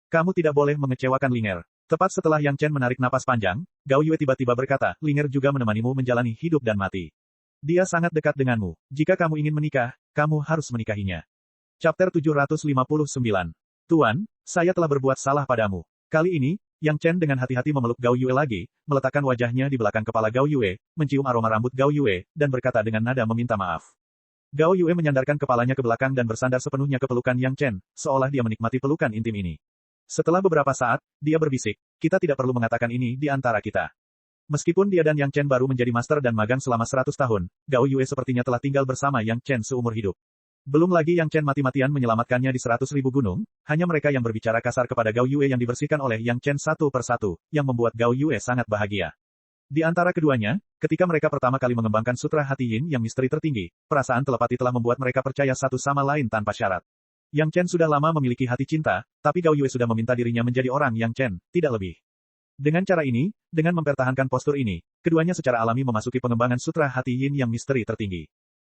Kamu tidak boleh mengecewakan Linger. Tepat setelah Yang Chen menarik napas panjang, Gao Yue tiba-tiba berkata, Linger juga menemanimu menjalani hidup dan mati. Dia sangat dekat denganmu. Jika kamu ingin menikah, kamu harus menikahinya. Chapter 759. Tuan, saya telah berbuat salah padamu. Kali ini, Yang Chen dengan hati-hati memeluk Gao Yue lagi, meletakkan wajahnya di belakang kepala Gao Yue, mencium aroma rambut Gao Yue, dan berkata dengan nada meminta maaf. Gao Yue menyandarkan kepalanya ke belakang dan bersandar sepenuhnya ke pelukan Yang Chen, seolah dia menikmati pelukan intim ini. Setelah beberapa saat, dia berbisik, kita tidak perlu mengatakan ini di antara kita. Meskipun dia dan Yang Chen baru menjadi master dan magang selama 100 tahun, Gao Yue sepertinya telah tinggal bersama Yang Chen seumur hidup. Belum lagi Yang Chen mati-matian menyelamatkannya di 100.000 gunung, hanya mereka yang berbicara kasar kepada Gao Yue yang dibersihkan oleh Yang Chen satu persatu, yang membuat Gao Yue sangat bahagia. Di antara keduanya, ketika mereka pertama kali mengembangkan Sutra Hati Yin yang misteri tertinggi, perasaan telepati telah membuat mereka percaya satu sama lain tanpa syarat. Yang Chen sudah lama memiliki hati cinta, tapi Gao Yue sudah meminta dirinya menjadi orang Yang Chen, tidak lebih. Dengan cara ini, dengan mempertahankan postur ini, keduanya secara alami memasuki pengembangan Sutra Hati Yin yang misteri tertinggi.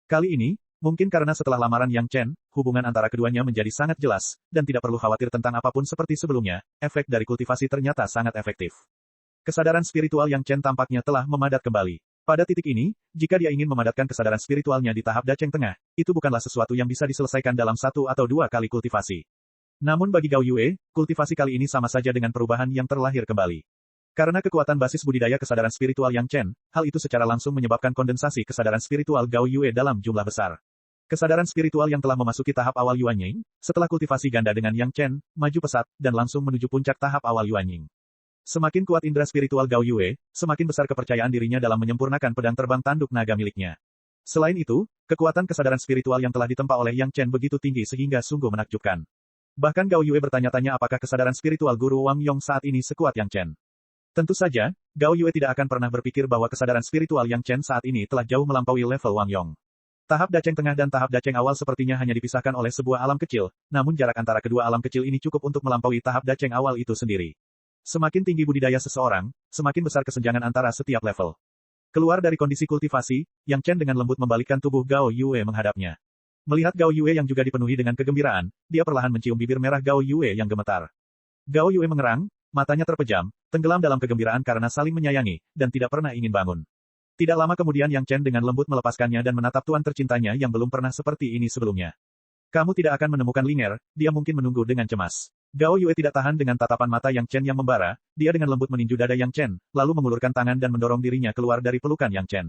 Kali ini, mungkin karena setelah lamaran Yang Chen, hubungan antara keduanya menjadi sangat jelas, dan tidak perlu khawatir tentang apapun seperti sebelumnya, efek dari kultivasi ternyata sangat efektif. Kesadaran spiritual Yang Chen tampaknya telah memadat kembali. Pada titik ini, jika dia ingin memadatkan kesadaran spiritualnya di tahap Daceng Tengah, itu bukanlah sesuatu yang bisa diselesaikan dalam 1 atau 2 kali kultivasi. Namun bagi Gao Yue, kultivasi kali ini sama saja dengan perubahan yang terlahir kembali. Karena kekuatan basis budidaya kesadaran spiritual Yang Chen, hal itu secara langsung menyebabkan kondensasi kesadaran spiritual Gao Yue dalam jumlah besar. Kesadaran spiritual yang telah memasuki tahap awal Yuanying, setelah kultivasi ganda dengan Yang Chen, maju pesat, dan langsung menuju puncak tahap awal Yuanying. Semakin kuat indera spiritual Gao Yue, semakin besar kepercayaan dirinya dalam menyempurnakan pedang terbang tanduk naga miliknya. Selain itu, kekuatan kesadaran spiritual yang telah ditempa oleh Yang Chen begitu tinggi sehingga sungguh menakjubkan. Bahkan Gao Yue bertanya-tanya apakah kesadaran spiritual Guru Wang Yong saat ini sekuat Yang Chen. Tentu saja, Gao Yue tidak akan pernah berpikir bahwa kesadaran spiritual Yang Chen saat ini telah jauh melampaui level Wang Yong. Tahap Daceng Tengah dan tahap Daceng Awal sepertinya hanya dipisahkan oleh sebuah alam kecil, namun jarak antara kedua alam kecil ini cukup untuk melampaui tahap Daceng Awal itu sendiri. Semakin tinggi budidaya seseorang, semakin besar kesenjangan antara setiap level. Keluar dari kondisi kultivasi, Yang Chen dengan lembut membalikkan tubuh Gao Yue menghadapnya. Melihat Gao Yue yang juga dipenuhi dengan kegembiraan, dia perlahan mencium bibir merah Gao Yue yang gemetar. Gao Yue mengerang, matanya terpejam, tenggelam dalam kegembiraan karena saling menyayangi, dan tidak pernah ingin bangun. Tidak lama kemudian Yang Chen dengan lembut melepaskannya dan menatap tuan tercintanya yang belum pernah seperti ini sebelumnya. Kamu tidak akan menemukan Linger, dia mungkin menunggu dengan cemas. Gao Yue tidak tahan dengan tatapan mata Yang Chen yang membara, dia dengan lembut meninju dada Yang Chen, lalu mengulurkan tangan dan mendorong dirinya keluar dari pelukan Yang Chen.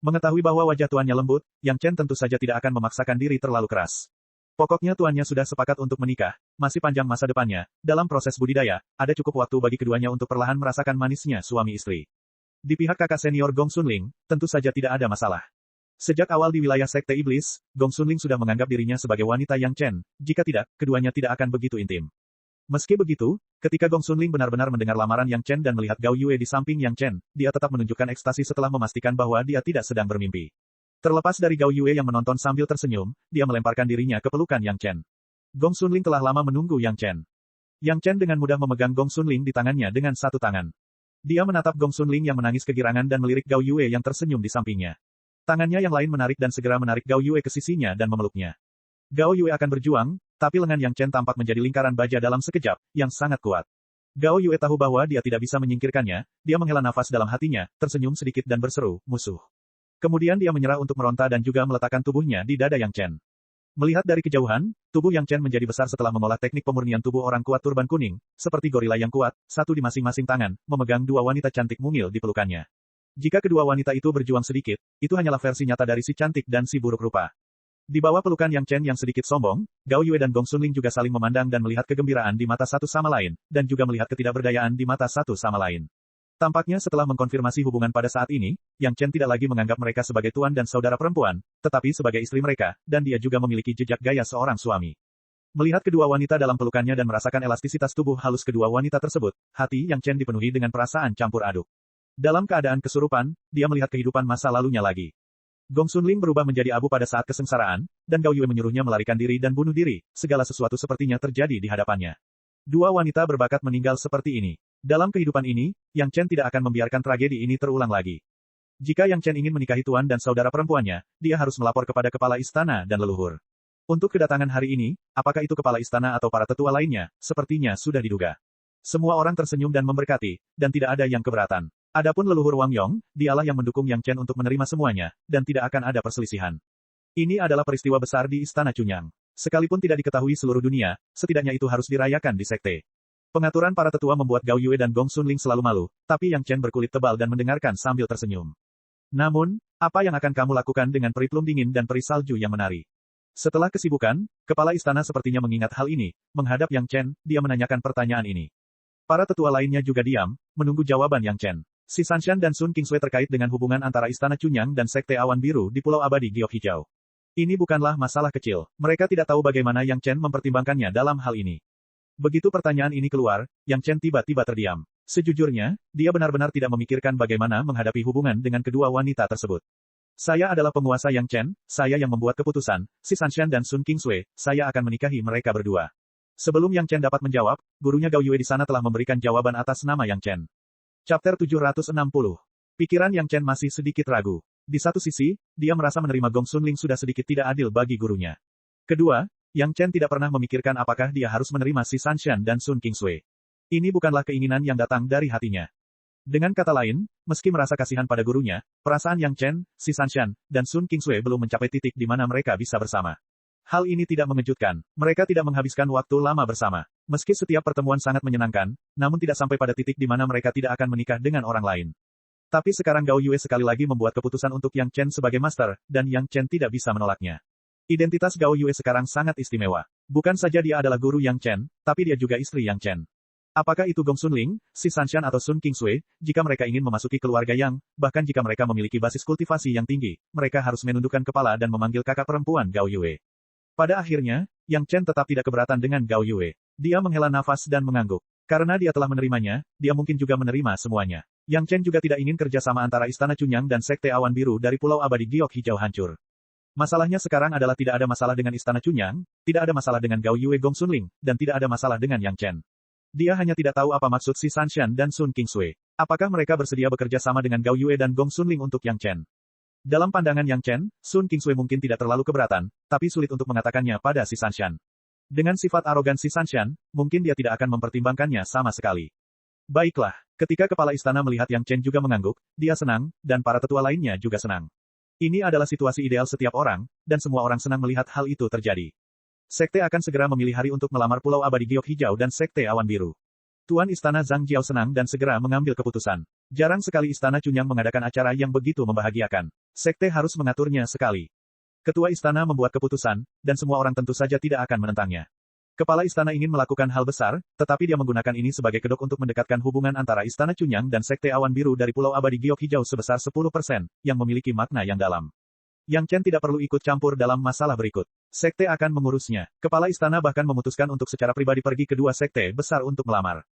Mengetahui bahwa wajah tuannya lembut, Yang Chen tentu saja tidak akan memaksakan diri terlalu keras. Pokoknya tuannya sudah sepakat untuk menikah, masih panjang masa depannya, dalam proses budidaya, ada cukup waktu bagi keduanya untuk perlahan merasakan manisnya suami istri. Di pihak kakak senior Gong Sunling, tentu saja tidak ada masalah. Sejak awal di wilayah Sekte Iblis, Gong Sunling sudah menganggap dirinya sebagai wanita Yang Chen, jika tidak, keduanya tidak akan begitu intim. Meski begitu, ketika Gong Sunling benar-benar mendengar lamaran Yang Chen dan melihat Gao Yue di samping Yang Chen, dia tetap menunjukkan ekstasi setelah memastikan bahwa dia tidak sedang bermimpi. Terlepas dari Gao Yue yang menonton sambil tersenyum, dia melemparkan dirinya ke pelukan Yang Chen. Gong Sunling telah lama menunggu Yang Chen. Yang Chen dengan mudah memegang Gong Sunling di tangannya dengan satu tangan. Dia menatap Gong Sunling yang menangis kegirangan dan melirik Gao Yue yang tersenyum di sampingnya. Tangannya yang lain menarik dan segera menarik Gao Yue ke sisinya dan memeluknya. Gao Yue akan berjuang, tapi lengan Yang Chen tampak menjadi lingkaran baja dalam sekejap, yang sangat kuat. Gao Yue tahu bahwa dia tidak bisa menyingkirkannya, dia menghela nafas dalam hatinya, tersenyum sedikit dan berseru, musuh. Kemudian dia menyerah untuk meronta dan juga meletakkan tubuhnya di dada Yang Chen. Melihat dari kejauhan, tubuh Yang Chen menjadi besar setelah mengolah teknik pemurnian tubuh orang kuat turban kuning, seperti gorila yang kuat, satu di masing-masing tangan, memegang dua wanita cantik mungil di pelukannya. Jika kedua wanita itu berjuang sedikit, itu hanyalah versi nyata dari si cantik dan si buruk rupa. Di bawah pelukan Yang Chen yang sedikit sombong, Gao Yue dan Gong Sunling juga saling memandang dan melihat kegembiraan di mata satu sama lain, dan juga melihat ketidakberdayaan di mata satu sama lain. Tampaknya setelah mengkonfirmasi hubungan pada saat ini, Yang Chen tidak lagi menganggap mereka sebagai tuan dan saudara perempuan, tetapi sebagai istri mereka, dan dia juga memiliki jejak gaya seorang suami. Melihat kedua wanita dalam pelukannya dan merasakan elastisitas tubuh halus kedua wanita tersebut, hati Yang Chen dipenuhi dengan perasaan campur aduk. Dalam keadaan kesurupan, dia melihat kehidupan masa lalunya lagi. Gong Sunling berubah menjadi abu pada saat kesengsaraan, dan Gao Yue menyuruhnya melarikan diri dan bunuh diri, segala sesuatu sepertinya terjadi di hadapannya. Dua wanita berbakat meninggal seperti ini. Dalam kehidupan ini, Yang Chen tidak akan membiarkan tragedi ini terulang lagi. Jika Yang Chen ingin menikahi tuan dan saudara perempuannya, dia harus melapor kepada kepala istana dan leluhur. Untuk kedatangan hari ini, apakah itu kepala istana atau para tetua lainnya, sepertinya sudah diduga. Semua orang tersenyum dan memberkati, dan tidak ada yang keberatan. Adapun leluhur Wang Yong, dialah yang mendukung Yang Chen untuk menerima semuanya, dan tidak akan ada perselisihan. Ini adalah peristiwa besar di Istana Cunyang. Sekalipun tidak diketahui seluruh dunia, setidaknya itu harus dirayakan di sekte. Pengaturan para tetua membuat Gao Yue dan Gong Xunling selalu malu, tapi Yang Chen berkulit tebal dan mendengarkan sambil tersenyum. Namun, apa yang akan kamu lakukan dengan peri plum dingin dan peri salju yang menari? Setelah kesibukan, kepala istana sepertinya mengingat hal ini, menghadap Yang Chen, dia menanyakan pertanyaan ini. Para tetua lainnya juga diam, menunggu jawaban Yang Chen. Si Sanshan dan Sun Kingsway terkait dengan hubungan antara Istana Cunyang dan Sekte Awan Biru di Pulau Abadi Giok Hijau. Ini bukanlah masalah kecil, mereka tidak tahu bagaimana Yang Chen mempertimbangkannya dalam hal ini. Begitu pertanyaan ini keluar, Yang Chen tiba-tiba terdiam. Sejujurnya, dia benar-benar tidak memikirkan bagaimana menghadapi hubungan dengan kedua wanita tersebut. Saya adalah penguasa Yang Chen, saya yang membuat keputusan, si Sanshan dan Sun Kingsway, saya akan menikahi mereka berdua. Sebelum Yang Chen dapat menjawab, gurunya Gao Yue di sana telah memberikan jawaban atas nama Yang Chen. Chapter 760. Pikiran Yang Chen masih sedikit ragu. Di satu sisi, dia merasa menerima Gong Xunling sudah sedikit tidak adil bagi gurunya. Kedua, Yang Chen tidak pernah memikirkan apakah dia harus menerima si Sanshan dan Sun Kingsway. Ini bukanlah keinginan yang datang dari hatinya. Dengan kata lain, meski merasa kasihan pada gurunya, perasaan Yang Chen, si Sanshan, dan Sun Kingsway belum mencapai titik di mana mereka bisa bersama. Hal ini tidak mengejutkan, mereka tidak menghabiskan waktu lama bersama. Meski setiap pertemuan sangat menyenangkan, namun tidak sampai pada titik di mana mereka tidak akan menikah dengan orang lain. Tapi sekarang Gao Yue sekali lagi membuat keputusan untuk Yang Chen sebagai master, dan Yang Chen tidak bisa menolaknya. Identitas Gao Yue sekarang sangat istimewa. Bukan saja dia adalah guru Yang Chen, tapi dia juga istri Yang Chen. Apakah itu Gong Xunling, si Sanshan atau Sun Kingsway, jika mereka ingin memasuki keluarga Yang, bahkan jika mereka memiliki basis kultivasi yang tinggi, mereka harus menundukkan kepala dan memanggil kakak perempuan Gao Yue. Pada akhirnya, Yang Chen tetap tidak keberatan dengan Gao Yue. Dia menghela nafas dan mengangguk. Karena dia telah menerimanya, dia mungkin juga menerima semuanya. Yang Chen juga tidak ingin kerjasama antara Istana Cunyang dan Sekte Awan Biru dari Pulau Abadi Giok Hijau hancur. Masalahnya sekarang adalah tidak ada masalah dengan Istana Cunyang, tidak ada masalah dengan Gao Yue Gong Xunling, dan tidak ada masalah dengan Yang Chen. Dia hanya tidak tahu apa maksud si Sanshan dan Sun Kingsway. Apakah mereka bersedia bekerja sama dengan Gao Yue dan Gong Xunling untuk Yang Chen? Dalam pandangan Yang Chen, Sun Kingsway mungkin tidak terlalu keberatan, tapi sulit untuk mengatakannya pada si Sanshan. Dengan sifat arogan si Sanshan, mungkin dia tidak akan mempertimbangkannya sama sekali. Baiklah, ketika kepala istana melihat Yang Chen juga mengangguk, dia senang, dan para tetua lainnya juga senang. Ini adalah situasi ideal setiap orang, dan semua orang senang melihat hal itu terjadi. Sekte akan segera memilih hari untuk melamar Pulau Abadi Giok Hijau dan Sekte Awan Biru. Tuan Istana Zhang Jiao senang dan segera mengambil keputusan. Jarang sekali Istana Cunyang mengadakan acara yang begitu membahagiakan. Sekte harus mengaturnya sekali. Ketua istana membuat keputusan, dan semua orang tentu saja tidak akan menentangnya. Kepala istana ingin melakukan hal besar, tetapi dia menggunakan ini sebagai kedok untuk mendekatkan hubungan antara Istana Cunyang dan Sekte Awan Biru dari Pulau Abadi Giok Hijau sebesar 10%, yang memiliki makna yang dalam. Yang Chen tidak perlu ikut campur dalam masalah berikut. Sekte akan mengurusnya. Kepala istana bahkan memutuskan untuk secara pribadi pergi ke dua sekte besar untuk melamar.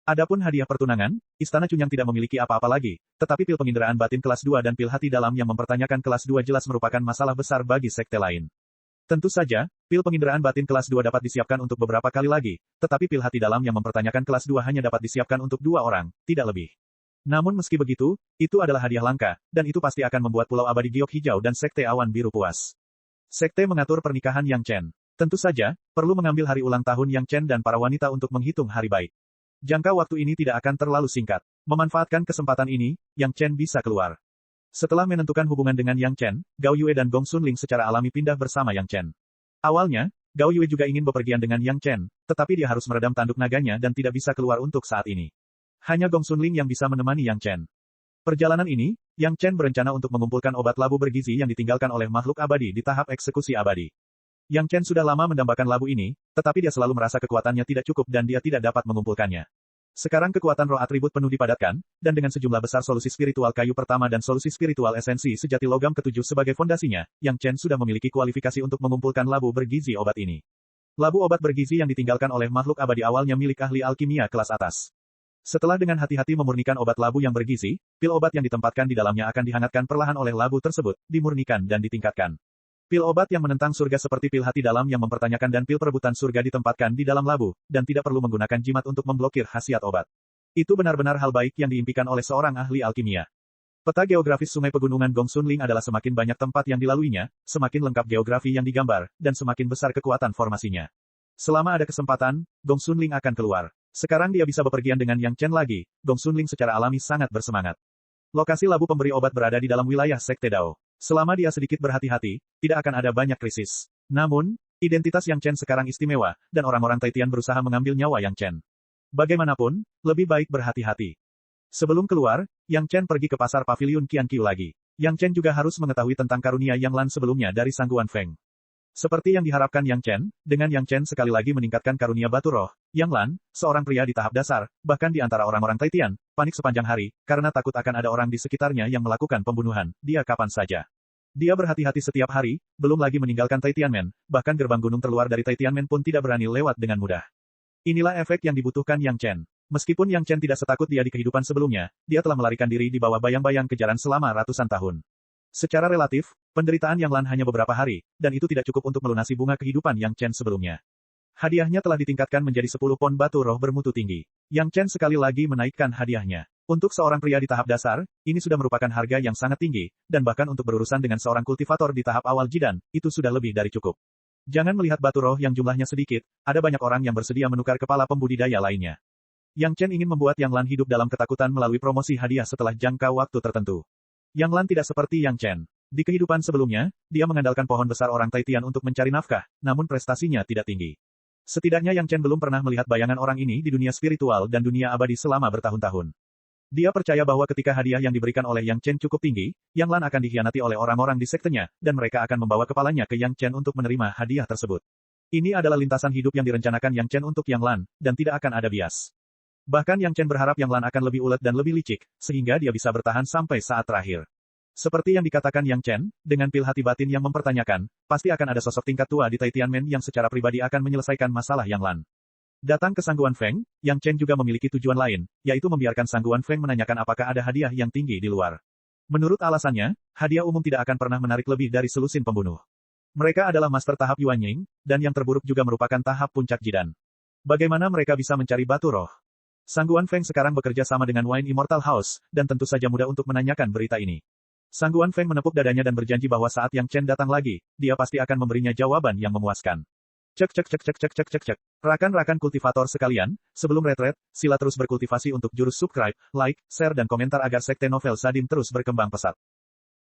Adapun hadiah pertunangan, Istana Cunyang tidak memiliki apa-apa lagi, tetapi pil penginderaan batin kelas 2 dan pil hati dalam yang mempertanyakan kelas 2 jelas merupakan masalah besar bagi sekte lain. Tentu saja, pil penginderaan batin kelas 2 dapat disiapkan untuk beberapa kali lagi, tetapi pil hati dalam yang mempertanyakan kelas 2 hanya dapat disiapkan untuk 2 orang, tidak lebih. Namun meski begitu, itu adalah hadiah langka, dan itu pasti akan membuat Pulau Abadi Giok Hijau dan Sekte Awan Biru puas. Sekte mengatur pernikahan Yang Chen. Tentu saja, perlu mengambil hari ulang tahun Yang Chen dan para wanita untuk menghitung hari baik. Jangka waktu ini tidak akan terlalu singkat. Memanfaatkan kesempatan ini, Yang Chen bisa keluar. Setelah menentukan hubungan dengan Yang Chen, Gao Yue dan Gong Xunling secara alami pindah bersama Yang Chen. Awalnya, Gao Yue juga ingin bepergian dengan Yang Chen, tetapi dia harus meredam tanduk naganya dan tidak bisa keluar untuk saat ini. Hanya Gong Xunling yang bisa menemani Yang Chen. Perjalanan ini, Yang Chen berencana untuk mengumpulkan obat labu bergizi yang ditinggalkan oleh makhluk abadi di tahap eksekusi abadi. Yang Chen sudah lama mendambakan labu ini, tetapi dia selalu merasa kekuatannya tidak cukup dan dia tidak dapat mengumpulkannya. Sekarang kekuatan roh atribut penuh dipadatkan, dan dengan sejumlah besar solusi spiritual kayu pertama dan solusi spiritual esensi sejati logam ketujuh sebagai fondasinya, Yang Chen sudah memiliki kualifikasi untuk mengumpulkan labu bergizi obat ini. Labu obat bergizi yang ditinggalkan oleh makhluk abadi awalnya milik ahli alkimia kelas atas. Setelah dengan hati-hati memurnikan obat labu yang bergizi, pil obat yang ditempatkan di dalamnya akan dihangatkan perlahan oleh labu tersebut, dimurnikan dan ditingkatkan. Pil obat yang menentang surga seperti pil hati dalam yang mempertanyakan dan pil perebutan surga ditempatkan di dalam labu, dan tidak perlu menggunakan jimat untuk memblokir khasiat obat. Itu benar-benar hal baik yang diimpikan oleh seorang ahli alkimia. Peta geografis Sungai Pegunungan Gong Xunling adalah semakin banyak tempat yang dilaluinya, semakin lengkap geografi yang digambar, dan semakin besar kekuatan formasinya. Selama ada kesempatan, Gong Xunling akan keluar. Sekarang dia bisa bepergian dengan Yang Chen lagi, Gong Xunling secara alami sangat bersemangat. Lokasi labu pemberi obat berada di dalam wilayah Sekte Dao. Selama dia sedikit berhati-hati, tidak akan ada banyak krisis. Namun, identitas Yang Chen sekarang istimewa, dan orang-orang Taitian berusaha mengambil nyawa Yang Chen. Bagaimanapun, lebih baik berhati-hati. Sebelum keluar, Yang Chen pergi ke pasar pavilion Qianqiu lagi. Yang Chen juga harus mengetahui tentang karunia Yang Lan sebelumnya dari Sangguan Feng. Seperti yang diharapkan Yang Chen, dengan Yang Chen sekali lagi meningkatkan karunia batu roh, Yang Lan, seorang pria di tahap dasar, bahkan di antara orang-orang Taitian, panik sepanjang hari, karena takut akan ada orang di sekitarnya yang melakukan pembunuhan, dia kapan saja. Dia berhati-hati setiap hari, belum lagi meninggalkan Taitianmen, bahkan gerbang gunung terluar dari Taitianmen pun tidak berani lewat dengan mudah. Inilah efek yang dibutuhkan Yang Chen. Meskipun Yang Chen tidak setakut dia di kehidupan sebelumnya, dia telah melarikan diri di bawah bayang-bayang kejaran selama ratusan tahun. Secara relatif, penderitaan Yang Lan hanya beberapa hari, dan itu tidak cukup untuk melunasi bunga kehidupan Yang Chen sebelumnya. Hadiahnya telah ditingkatkan menjadi 10 pon batu roh bermutu tinggi. Yang Chen sekali lagi menaikkan hadiahnya. Untuk seorang pria di tahap dasar, ini sudah merupakan harga yang sangat tinggi, dan bahkan untuk berurusan dengan seorang kultivator di tahap awal Jidan, itu sudah lebih dari cukup. Jangan melihat batu roh yang jumlahnya sedikit, ada banyak orang yang bersedia menukar kepala pembudidaya lainnya. Yang Chen ingin membuat Yang Lan hidup dalam ketakutan melalui promosi hadiah setelah jangka waktu tertentu. Yang Lan tidak seperti Yang Chen. Di kehidupan sebelumnya, dia mengandalkan pohon besar orang Taitian untuk mencari nafkah, namun prestasinya tidak tinggi. Setidaknya Yang Chen belum pernah melihat bayangan orang ini di dunia spiritual dan dunia abadi selama bertahun-tahun. Dia percaya bahwa ketika hadiah yang diberikan oleh Yang Chen cukup tinggi, Yang Lan akan dikhianati oleh orang-orang di sektenya, dan mereka akan membawa kepalanya ke Yang Chen untuk menerima hadiah tersebut. Ini adalah lintasan hidup yang direncanakan Yang Chen untuk Yang Lan, dan tidak akan ada bias. Bahkan Yang Chen berharap Yang Lan akan lebih ulet dan lebih licik, sehingga dia bisa bertahan sampai saat terakhir. Seperti yang dikatakan Yang Chen, dengan pil hati batin yang mempertanyakan, pasti akan ada sosok tingkat tua di Taitianmen yang secara pribadi akan menyelesaikan masalah Yang Lan. Datang ke Sangguan Feng, Yang Chen juga memiliki tujuan lain, yaitu membiarkan Sangguan Feng menanyakan apakah ada hadiah yang tinggi di luar. Menurut alasannya, hadiah umum tidak akan pernah menarik lebih dari selusin pembunuh. Mereka adalah master tahap Yuan Ying, dan yang terburuk juga merupakan tahap puncak Jidan. Bagaimana mereka bisa mencari batu roh? Sangguan Feng sekarang bekerja sama dengan Wine Immortal House, dan tentu saja mudah untuk menanyakan berita ini. Sangguan Feng menepuk dadanya dan berjanji bahwa saat Yang Chen datang lagi, dia pasti akan memberinya jawaban yang memuaskan. Cek cek cek cek cek cek cek cek. Rakan-rakan kultivator sekalian, sebelum retret, sila terus berkultivasi untuk jurus subscribe, like, share dan komentar agar sekte novel Sadim terus berkembang pesat.